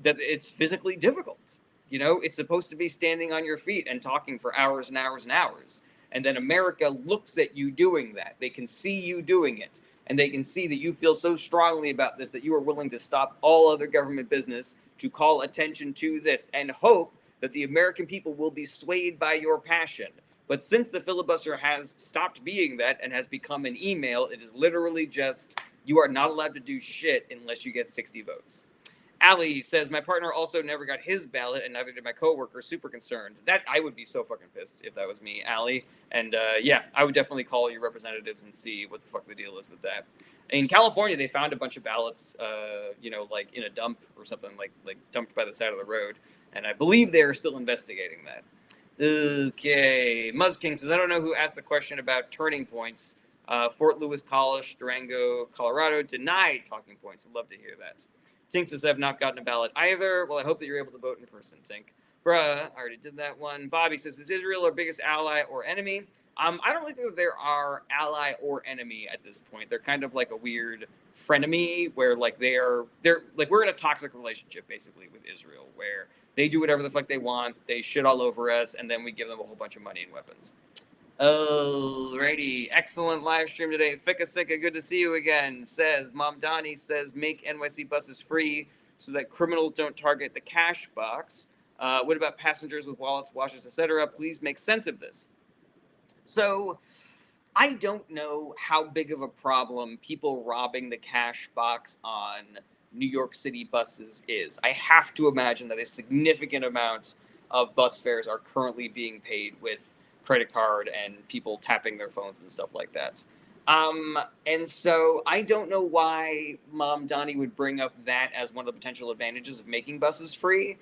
that it's physically difficult. It's supposed to be standing on your feet and talking for hours and hours and hours. And then America looks at you doing that. They can see you doing it. And they can see that you feel so strongly about this that you are willing to stop all other government business to call attention to this and hope that the American people will be swayed by your passion. But since the filibuster has stopped being that and has become an email, it is literally just you are not allowed to do shit unless you get 60 votes. Allie says, my partner also never got his ballot, and neither did my coworker. Super concerned. That I would be so fucking pissed if that was me, Allie. And yeah, I would definitely call your representatives and see what the fuck the deal is with that. In California, they found a bunch of ballots, like in a dump or something, like dumped by the side of the road. And I believe they are still investigating that. Okay, Muzzking says, I don't know who asked the question about turning points. Fort Lewis College, Durango, Colorado denied talking points. I'd love to hear that. Tink says, I've not gotten a ballot either. Well, I hope that you're able to vote in person, Tink. Bruh, I already did that one. Bobby says, is Israel our biggest ally or enemy? I don't really think that there are ally or enemy at this point. They're kind of like a weird frenemy where like they're like we're in a toxic relationship basically with Israel where they do whatever the fuck they want, they shit all over us, and then we give them a whole bunch of money and weapons. Alrighty, excellent live stream today. Fika Sika, good to see you again. Says Mom Donnie says make NYC buses free so that criminals don't target the cash box. What about passengers with wallets, washers, etc.? Please make sense of this. So, I don't know how big of a problem people robbing the cash box on New York City buses is. I have to imagine that a significant amount of bus fares are currently being paid with credit card and people tapping their phones and stuff like that. And so I don't know why Mom Donnie would bring up that as one of the potential advantages of making buses free.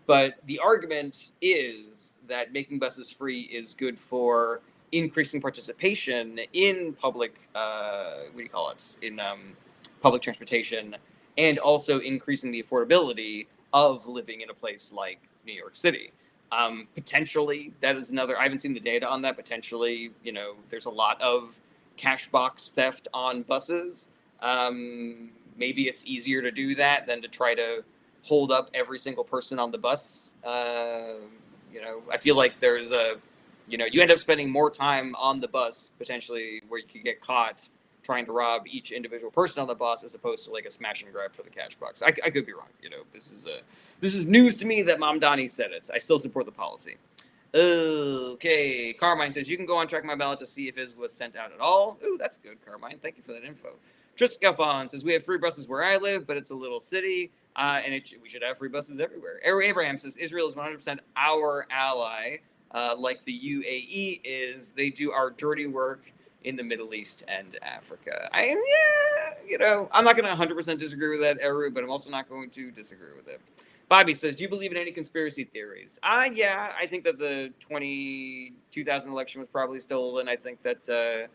But the argument is that making buses free is good for increasing participation in public, what do you call it, in public transportation, and also increasing the affordability of living in a place like New York City. Potentially, that is another. I haven't seen the data on that. Potentially, there's a lot of cash box theft on buses. Maybe it's easier to do that than to try to hold up every single person on the bus. I feel like there's you end up spending more time on the bus potentially where you could get caught trying to rob each individual person on the bus as opposed to like a smash and grab for the cash box. I could be wrong. This is news to me that Mom Donnie said it. I still support the policy. Okay, Carmine says you can go on Track My Ballot to see if it was sent out at all. Ooh, that's good, Carmine. Thank you for that info. Triskafon says we have free buses where I live, but it's a little city, and we should have free buses everywhere. Abraham says Israel is 100% our ally, like the UAE is. They do our dirty work in the Middle East and Africa. I'm not going to 100% disagree with that, Eru, but I'm also not going to disagree with it. Bobby says, do you believe in any conspiracy theories? Yeah, I think that the 2000 election was probably stolen. I think that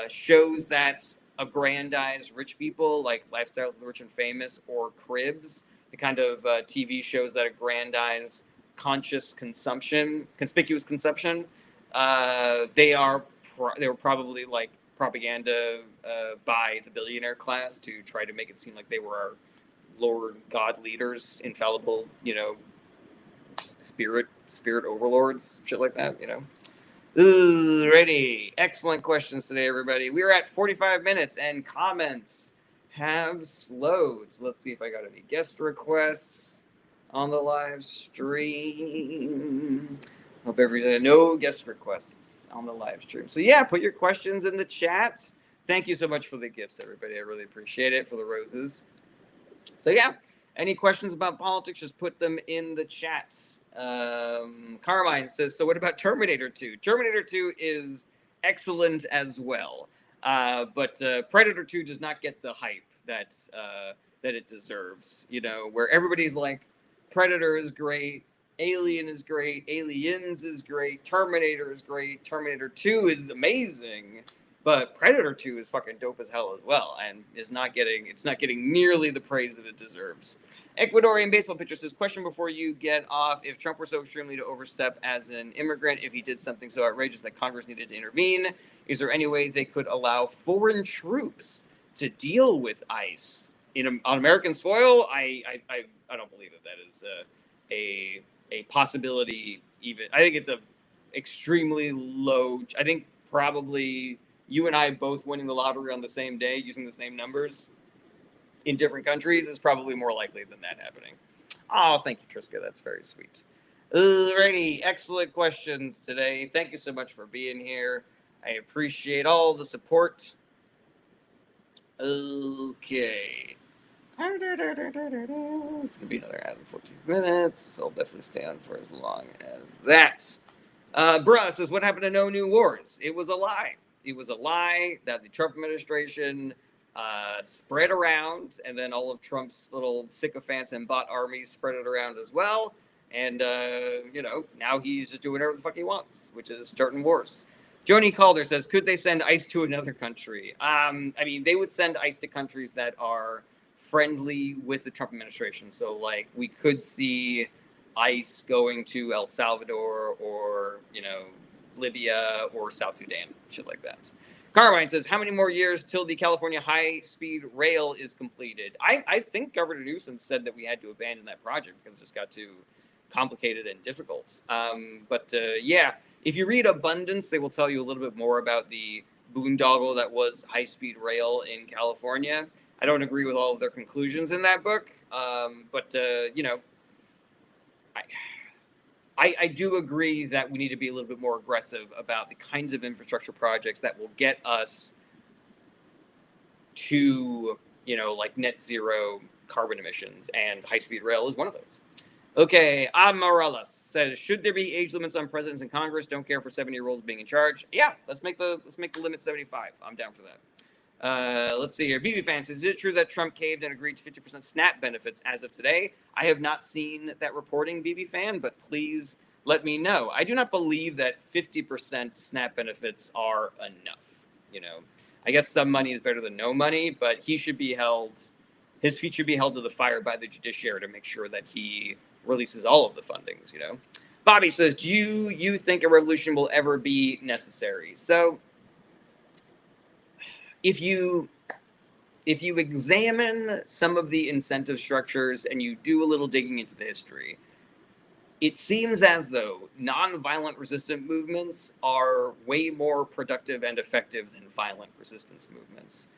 shows that aggrandize rich people, like Lifestyles of the Rich and Famous or Cribs, the kind of TV shows that aggrandize conscious consumption, conspicuous consumption, they were probably like propaganda by the billionaire class to try to make it seem like they were our Lord God leaders, infallible, spirit overlords, shit like that, Ooh, ready. Excellent questions today, everybody. We're at 45 minutes and comments have slowed. So let's see if I got any guest requests on the live stream. Hope everybody, no guest requests on the live stream. So yeah, put your questions in the chat. Thank you so much for the gifts, everybody. I really appreciate it, for the roses. So yeah, any questions about politics, just put them in the chat. Carmine says, so what about Terminator 2? Terminator 2 is excellent as well. But Predator 2 does not get the hype that it deserves. You know, where everybody's like, Predator is great, Alien is great, Aliens is great, Terminator is great, Terminator 2 is amazing, but Predator 2 is fucking dope as hell as well, and it's not getting nearly the praise that it deserves. Ecuadorian baseball pitcher says, question before you get off, if Trump were so extremely to overstep as an immigrant, if he did something so outrageous that Congress needed to intervene, is there any way they could allow foreign troops to deal with ICE on American soil? I don't believe that is a possibility. Even I think it's a extremely low. I think probably you and I both winning the lottery on the same day using the same numbers in different countries is probably more likely than that happening. Oh, thank you, Triska. That's very sweet. Alrighty, excellent questions today. Thank you so much for being here. I appreciate all the support. Okay. It's gonna be another hour and 14 minutes. I'll definitely stay on for as long as that. Bruh says, what happened to No New Wars? It was a lie. It was a lie that the Trump administration spread around, and then all of Trump's little sycophants and bot armies spread it around as well. And, now he's just doing whatever the fuck he wants, which is starting wars. Joni Calder says, could they send ICE to another country? They would send ICE to countries that are friendly with the Trump administration. So, like, we could see ICE going to El Salvador or, Libya or South Sudan, shit like that. Carmine says, how many more years till the California high-speed rail is completed? I think Governor Newsom said that we had to abandon that project because it just got too complicated and difficult. Yeah, if you read Abundance, they will tell you a little bit more about the boondoggle that was high-speed rail in California. I don't agree with all of their conclusions in that book, I do agree that we need to be a little bit more aggressive about the kinds of infrastructure projects that will get us to, like net zero carbon emissions, and high-speed rail is one of those. Okay, Amarellas says, should there be age limits on presidents in Congress? Don't care for 70-year-olds being in charge. Yeah, let's make the limit 75. I'm down for that. Let's see here. BB Fans, is it true that Trump caved and agreed to 50% SNAP benefits as of today? I have not seen that reporting, BB Fan, but please let me know. I do not believe that 50% SNAP benefits are enough. I guess some money is better than no money, but his feet should be held to the fire by the judiciary to make sure that he releases all of the fundings, Bobby says, do you think a revolution will ever be necessary? So if you examine some of the incentive structures and you do a little digging into the history, it seems as though nonviolent resistant movements are way more productive and effective than violent resistance movements,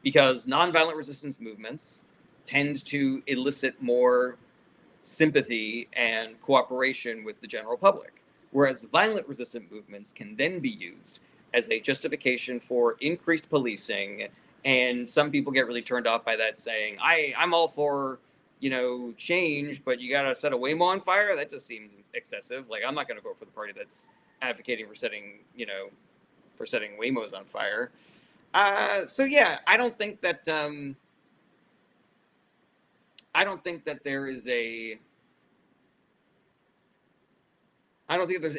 because nonviolent resistance movements tend to elicit more sympathy and cooperation with the general public, whereas violent resistant movements can then be used as a justification for increased policing, and some people get really turned off by that, saying, I'm all for, change, but you gotta set a Waymo on fire? That just seems excessive. Like, I'm not gonna vote for the party that's advocating for setting Waymos on fire. So yeah, I don't think that I don't think there's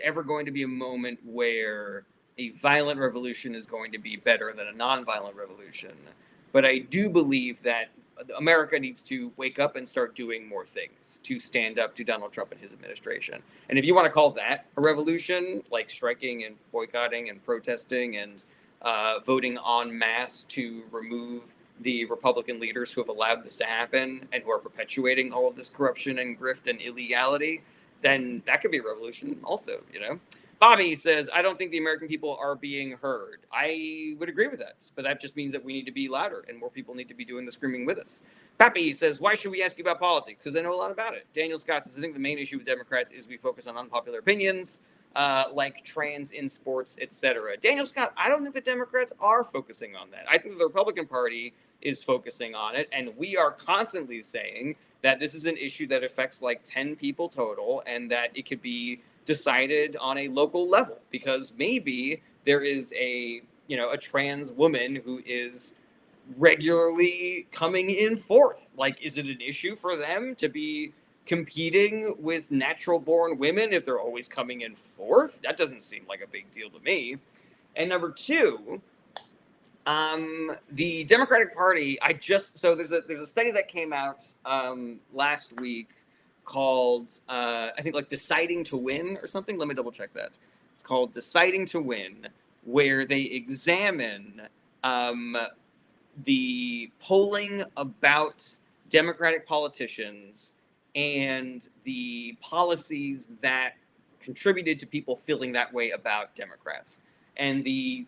ever going to be a moment where a violent revolution is going to be better than a nonviolent revolution. But I do believe that America needs to wake up and start doing more things to stand up to Donald Trump and his administration. And if you want to call that a revolution, like striking and boycotting and protesting and voting en masse to remove the Republican leaders who have allowed this to happen and who are perpetuating all of this corruption and grift and illegality, then that could be a revolution also, Bobby says, I don't think the American people are being heard. I would agree with that, but that just means that we need to be louder and more people need to be doing the screaming with us. Pappy says, why should we ask you about politics? Because I know a lot about it. Daniel Scott says, I think the main issue with Democrats is we focus on unpopular opinions, like trans in sports, etc. Daniel Scott, I don't think the Democrats are focusing on that. I think the Republican Party is focusing on it, and we are constantly saying that this is an issue that affects like 10 people total, and that it could be decided on a local level, because maybe there is a, you know, a trans woman who is regularly coming in fourth. Like, is it an issue for them to be competing with natural born women if they're always coming in fourth? That doesn't seem like a big deal to me. And number two, the Democratic Party, so there's a study that came out last week called I think like Deciding to Win or something. Let me double check that. It's called Deciding to Win, where they examine the polling about Democratic politicians and the policies that contributed to people feeling that way about Democrats. And the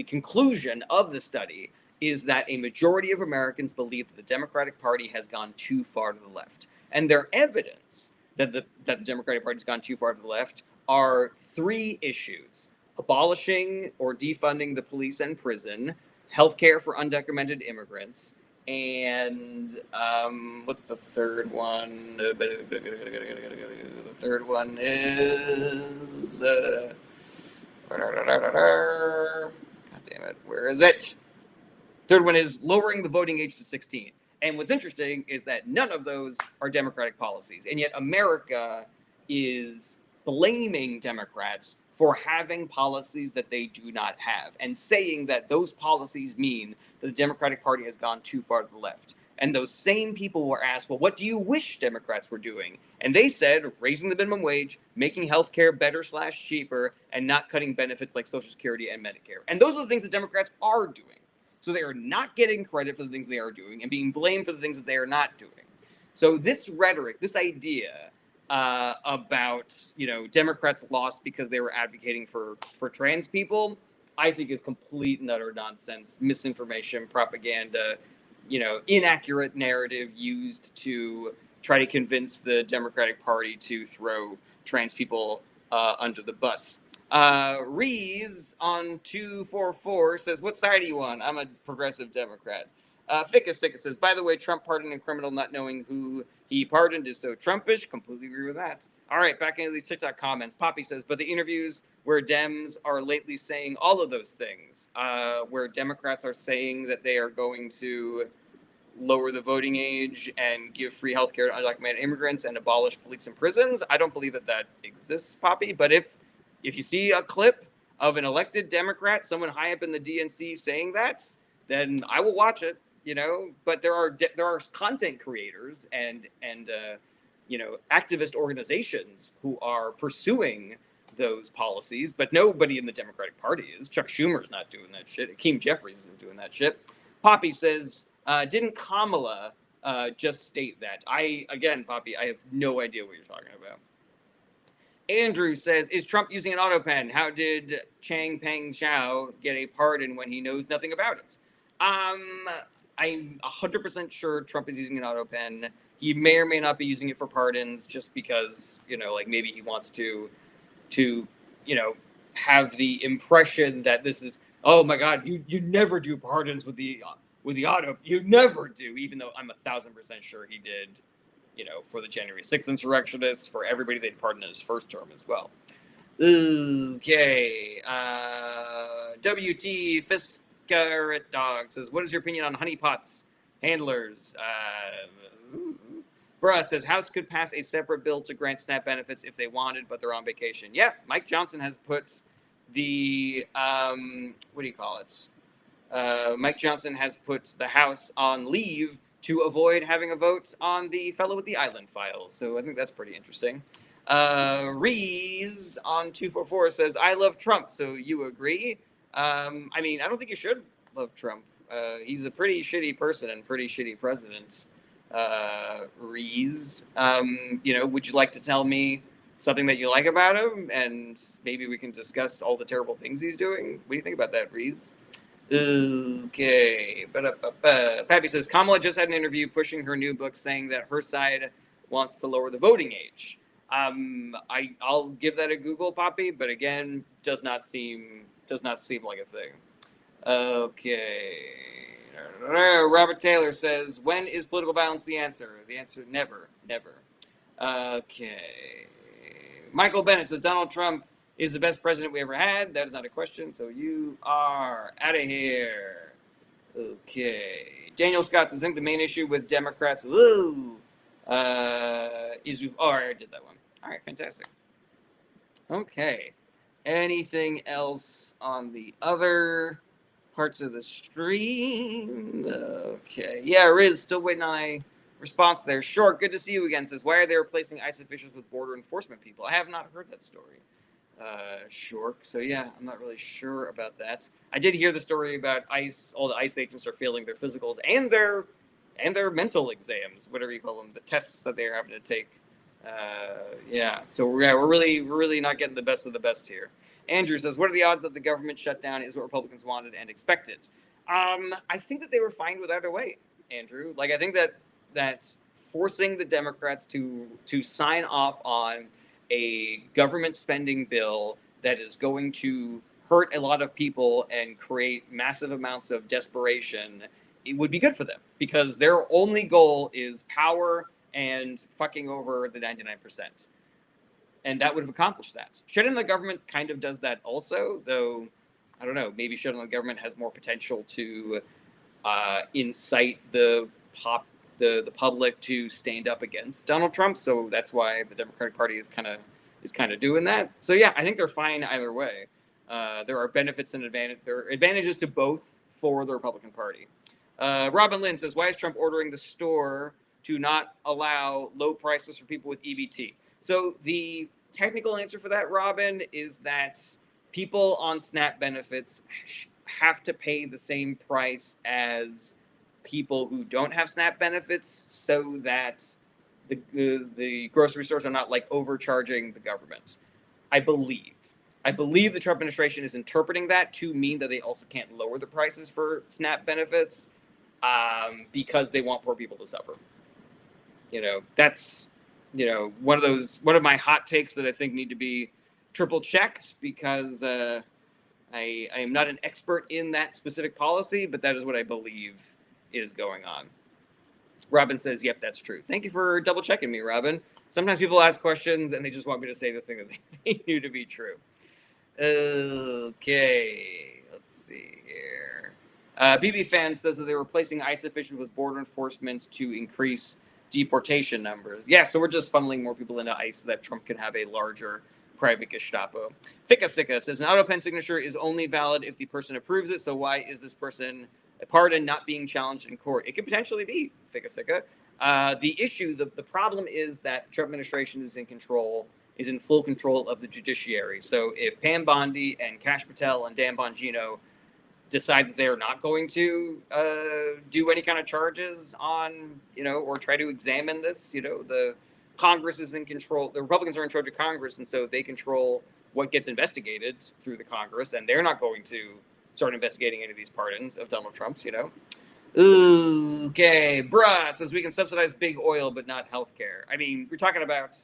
conclusion of the study is that a majority of Americans believe that the Democratic Party has gone too far to the left. And their evidence that the Democratic Party has gone too far to the left are three issues: abolishing or defunding the police and prison, healthcare for undocumented immigrants, and what's the third one? The third one is God damn it, where is it? Third one is lowering the voting age to 16. And what's interesting is that none of those are Democratic policies, and yet America is blaming Democrats for having policies that they do not have, and saying that those policies mean that the Democratic Party has gone too far to the left. And those same people were asked, well, what do you wish Democrats were doing? And they said raising the minimum wage, making healthcare better / cheaper, and not cutting benefits like Social Security and Medicare. And those are the things that Democrats are doing. So they are not getting credit for the things they are doing and being blamed for the things that they are not doing. So this rhetoric, this idea about, you know, Democrats lost because they were advocating for trans people, I think is complete and utter nonsense, misinformation, propaganda, you know, inaccurate narrative used to try to convince the Democratic Party to throw trans people under the bus. Rees on 244 says, what side are you on? I'm a progressive Democrat. Ficus says, by the way, Trump pardoned a criminal not knowing who he pardoned is so Trumpish. Completely agree with that. All right, back into these TikTok comments. Poppy says, but the interviews where Dems are lately saying all of those things, where Democrats are saying that they are going to lower the voting age and give free healthcare to undocumented immigrants and abolish police and prisons, I don't believe that that exists, Poppy. But if you see a clip of an elected Democrat, someone high up in the DNC saying that, then I will watch it. You know, but there are content creators and you know, activist organizations who are pursuing those policies, but nobody in the Democratic Party is. Chuck Schumer's not doing that shit. Hakeem Jeffries isn't doing that shit. Poppy says, didn't Kamala just state that? Again, Poppy, I have no idea what you're talking about. Andrew says, is Trump using an auto pen? How did Chang Peng Xiao get a pardon when he knows nothing about it? I'm 100% sure Trump is using an auto pen. He may or may not be using it for pardons, just because, you know, like maybe he wants to, you know, have the impression that this is, oh my God, you never do pardons with the auto, you never do, even though I'm 1,000% sure he did, you know, for the January 6th insurrectionists, for everybody they'd pardoned in his first term as well. Okay. WT Fiscarret Dog says, what is your opinion on honeypots handlers? Bruh says, House could pass a separate bill to grant SNAP benefits if they wanted, but they're on vacation. Yeah, Mike Johnson has put the, what do you call it? Mike Johnson has put the House on leave to avoid having a vote on the fellow with the island files. So I think that's pretty interesting. Rees on 244 says, I love Trump, so you agree? I mean, I don't think you should love Trump. He's a pretty shitty person and pretty shitty president. Rees, you know, would you like to tell me something that you like about him? And maybe we can discuss all the terrible things he's doing. What do you think about that, Rees? Okay. Pappy says, Kamala just had an interview pushing her new book, saying that her side wants to lower the voting age. I'll give that a Google, Poppy, but again, does not seem like a thing. Okay. Robert Taylor says, when is political violence the answer? The answer, never, never. Okay. Michael Bennett says, Donald Trump is the best president we ever had. That is not a question, so you are out of here. Okay. Daniel Scott says, I think the main issue with Democrats, is we've, oh, I already did that one. All right, fantastic. Okay. Anything else on the other parts of the stream? Okay. Yeah, Riz, still waiting on a response there. Short, good to see you again. Says, why are they replacing ICE officials with border enforcement people? I have not heard that story. Short. So yeah, I'm not really sure about that. I did hear the story about ICE. All the ICE agents are failing their physicals and their mental exams, whatever you call them, the tests that they're having to take. Yeah, so yeah, we're really not getting the best of the best here. Andrew says, "What are the odds that the government shutdown is what Republicans wanted and expected?" I think that they were fine with either way, Andrew. Like I think that forcing the Democrats to sign off on a government spending bill that is going to hurt a lot of people and create massive amounts of desperation, it would be good for them because their only goal is power and fucking over the 99%. And that would have accomplished that. Shutting the government kind of does that also, though, I don't know, maybe shutting the government has more potential to incite the public to stand up against Donald Trump. So that's why the Democratic Party is kind of doing that. So yeah, I think they're fine either way. There are benefits and there are advantages to both for the Republican Party. Robin Lynn says, why is Trump ordering the store to not allow low prices for people with EBT? So the technical answer for that, Robin, is that people on SNAP benefits have to pay the same price as people who don't have SNAP benefits so that the grocery stores are not like overcharging the government. I believe the Trump administration is interpreting that to mean that they also can't lower the prices for SNAP benefits because they want poor people to suffer. That's one of my hot takes that I think need to be triple checked because I am not an expert in that specific policy, but that is what I believe is going on. Robin says, yep, that's true. Thank you for double checking me, Robin. Sometimes people ask questions and they just want me to say the thing that they knew to be true. Okay, let's see here. BB Fan says that they're replacing ICE officials with border enforcement to increase deportation numbers. Yeah, so we're just funneling more people into ICE so that Trump can have a larger private Gestapo. Fika Sika says an auto pen signature is only valid if the person approves it, so why is this person a pardon not being challenged in court? It could potentially be, Fika Sika. The issue, the problem is that the Trump administration is in full control of the judiciary. So if Pam Bondi and Kash Patel and Dan Bongino decide that they're not going to do any kind of charges on, or try to examine this, the Congress is in control. The Republicans are in charge of Congress, and so they control what gets investigated through the Congress, and they're not going to start investigating any of these pardons of Donald Trump's, Okay, bruh says we can subsidize big oil, but not healthcare. I mean, you're talking about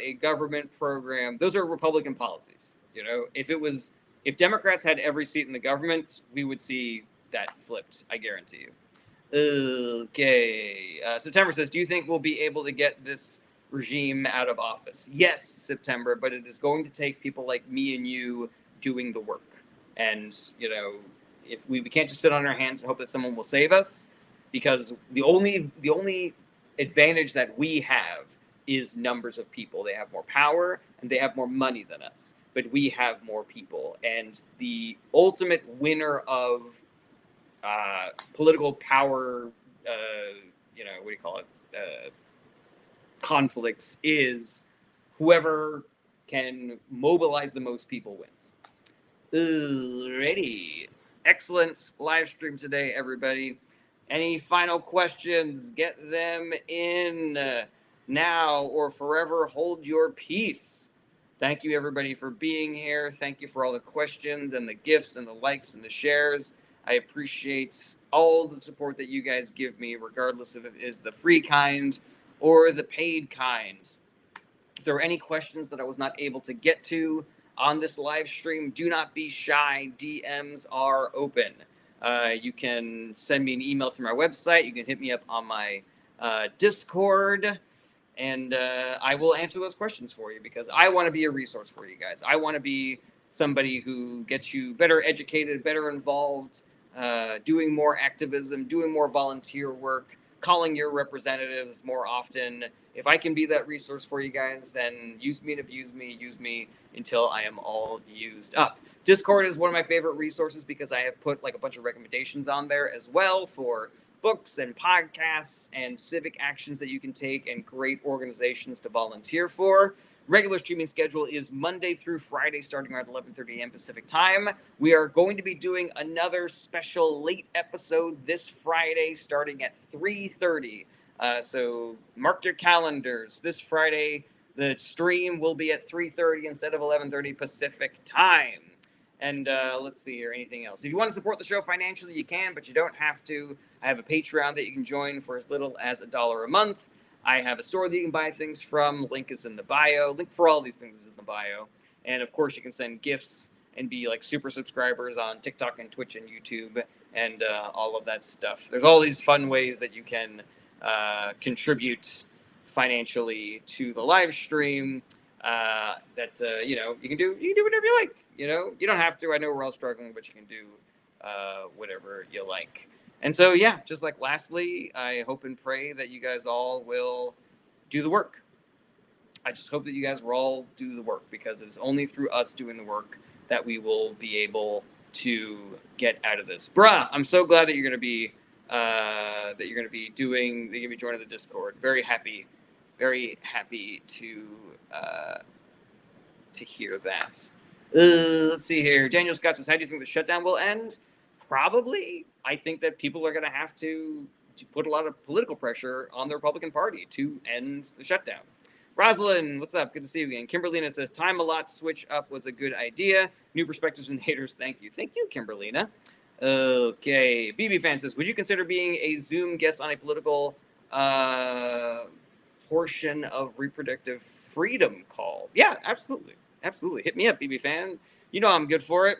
a government program. Those are Republican policies. If Democrats had every seat in the government, we would see that flipped. I guarantee you. Okay. September says, do you think we'll be able to get this regime out of office? Yes, September, but it is going to take people like me and you doing the work. And, if we can't just sit on our hands and hope that someone will save us, because the only advantage that we have is numbers of people. They have more power and they have more money than us, but we have more people. And the ultimate winner of political power, what do you call it? Conflicts is whoever can mobilize the most people wins. Alrighty. Excellent live stream today, everybody. Any final questions? Get them in now or forever hold your peace. Thank you, everybody, for being here. Thank you for all the questions and the gifts and the likes and the shares. I appreciate all the support that you guys give me, regardless if it is the free kind or the paid kind. If there are any questions that I was not able to get to on this live stream, do not be shy. DMs are open. You can send me an email through my website. You can hit me up on my Discord, and I will answer those questions for you because I want to be a resource for you guys. I want to be somebody who gets you better educated, better involved, doing more activism, doing more volunteer work, calling your representatives more often. If I can be that resource for you guys, then use me and abuse me, use me until I am all used up. Discord is one of my favorite resources because I have put like a bunch of recommendations on there as well for books and podcasts and civic actions that you can take and great organizations to volunteer for. Regular streaming schedule is Monday through Friday starting around 11:30 a.m. Pacific time. We are going to be doing another special late episode this Friday starting at 3:30. So mark your calendars. This Friday, the stream will be at 3:30 instead of 11:30 Pacific time. And let's see here, anything else? If you want to support the show financially, you can, but you don't have to. I have a Patreon that you can join for as little as $1 a month. I have a store that you can buy things from. Link is in the bio. Link for all these things is in the bio. And of course, you can send gifts and be like super subscribers on TikTok and Twitch and YouTube and all of that stuff. There's all these fun ways that you can contribute financially to the live stream. You can do whatever you like. You don't have to. I know we're all struggling, but you can do whatever you like. And so, yeah, just like lastly, I hope and pray that you guys all will do the work. I just hope that you guys will all do the work because it is only through us doing the work that we will be able to get out of this. Bruh, I'm so glad that you're gonna be joining the Discord. Very happy to hear that. Let's see here. Daniel Scott says, "How do you think the shutdown will end?" Probably. I think that people are going to have to put a lot of political pressure on the Republican Party to end the shutdown. Rosalind, what's up? Good to see you again. Kimberlina says, "Time a lot switch up was a good idea. New perspectives and haters. Thank you." Thank you, Kimberlina. Okay. BB Fan says, "Would you consider being a Zoom guest on a political portion of reproductive freedom call?" Yeah, absolutely. Absolutely. Hit me up, BB Fan. You know I'm good for it.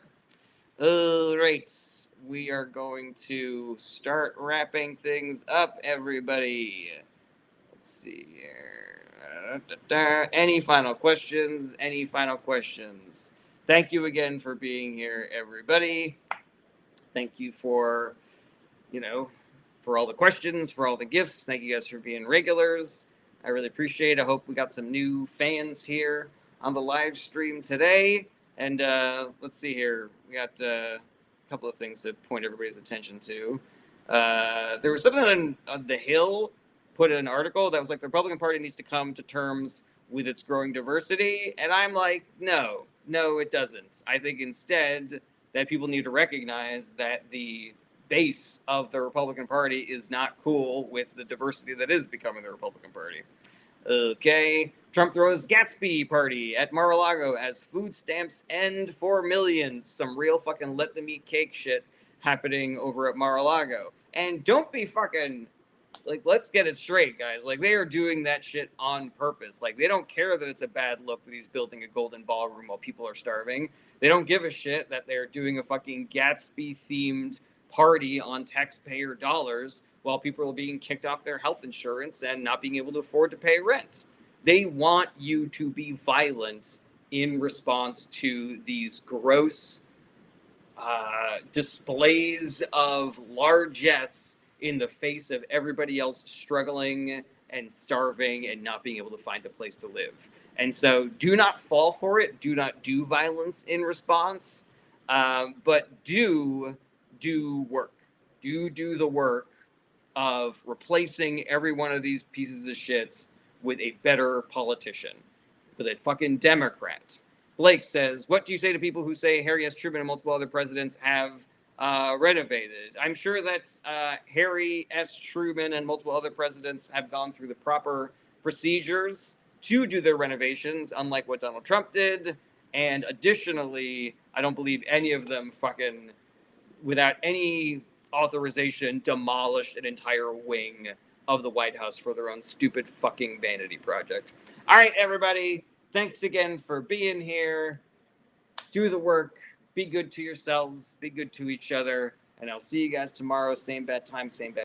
All right. We are going to start wrapping things up, everybody. Let's see here. Any final questions? Any final questions? Thank you again for being here, everybody. Thank you for all the questions, for all the gifts. Thank you guys for being regulars. I really appreciate it. I hope we got some new fans here on the live stream today. And let's see here. We got a couple of things to point everybody's attention to. There was something on The Hill put in an article that was like the Republican Party needs to come to terms with its growing diversity. And I'm like, no, it doesn't. I think instead that people need to recognize that the base of the Republican Party is not cool with the diversity that is becoming the Republican Party. Okay. Trump throws Gatsby party at Mar-a-Lago as food stamps end for millions. Some real fucking let them eat cake shit happening over at Mar-a-Lago. And don't be fucking, like, let's get it straight, guys. Like, they are doing that shit on purpose. Like, they don't care that it's a bad look that he's building a golden ballroom while people are starving. They don't give a shit that they're doing a fucking Gatsby-themed party on taxpayer dollars while people are being kicked off their health insurance and not being able to afford to pay rent. They want you to be violent in response to these gross displays of largesse in the face of everybody else struggling and starving and not being able to find a place to live. And so do not fall for it. Do not do violence in response, but do work. Do the work of replacing every one of these pieces of shit with a better politician, with a fucking Democrat. Blake says, "What do you say to people who say Harry S. Truman and multiple other presidents have renovated?" I'm sure that Harry S. Truman and multiple other presidents have gone through the proper procedures to do their renovations, unlike what Donald Trump did. And additionally, I don't believe any of them fucking, without any authorization, demolished an entire wing of the White House for their own stupid fucking vanity project. All right, everybody. Thanks again for being here. Do the work. Be good to yourselves. Be good to each other. And I'll see you guys tomorrow, same bad time, same bad.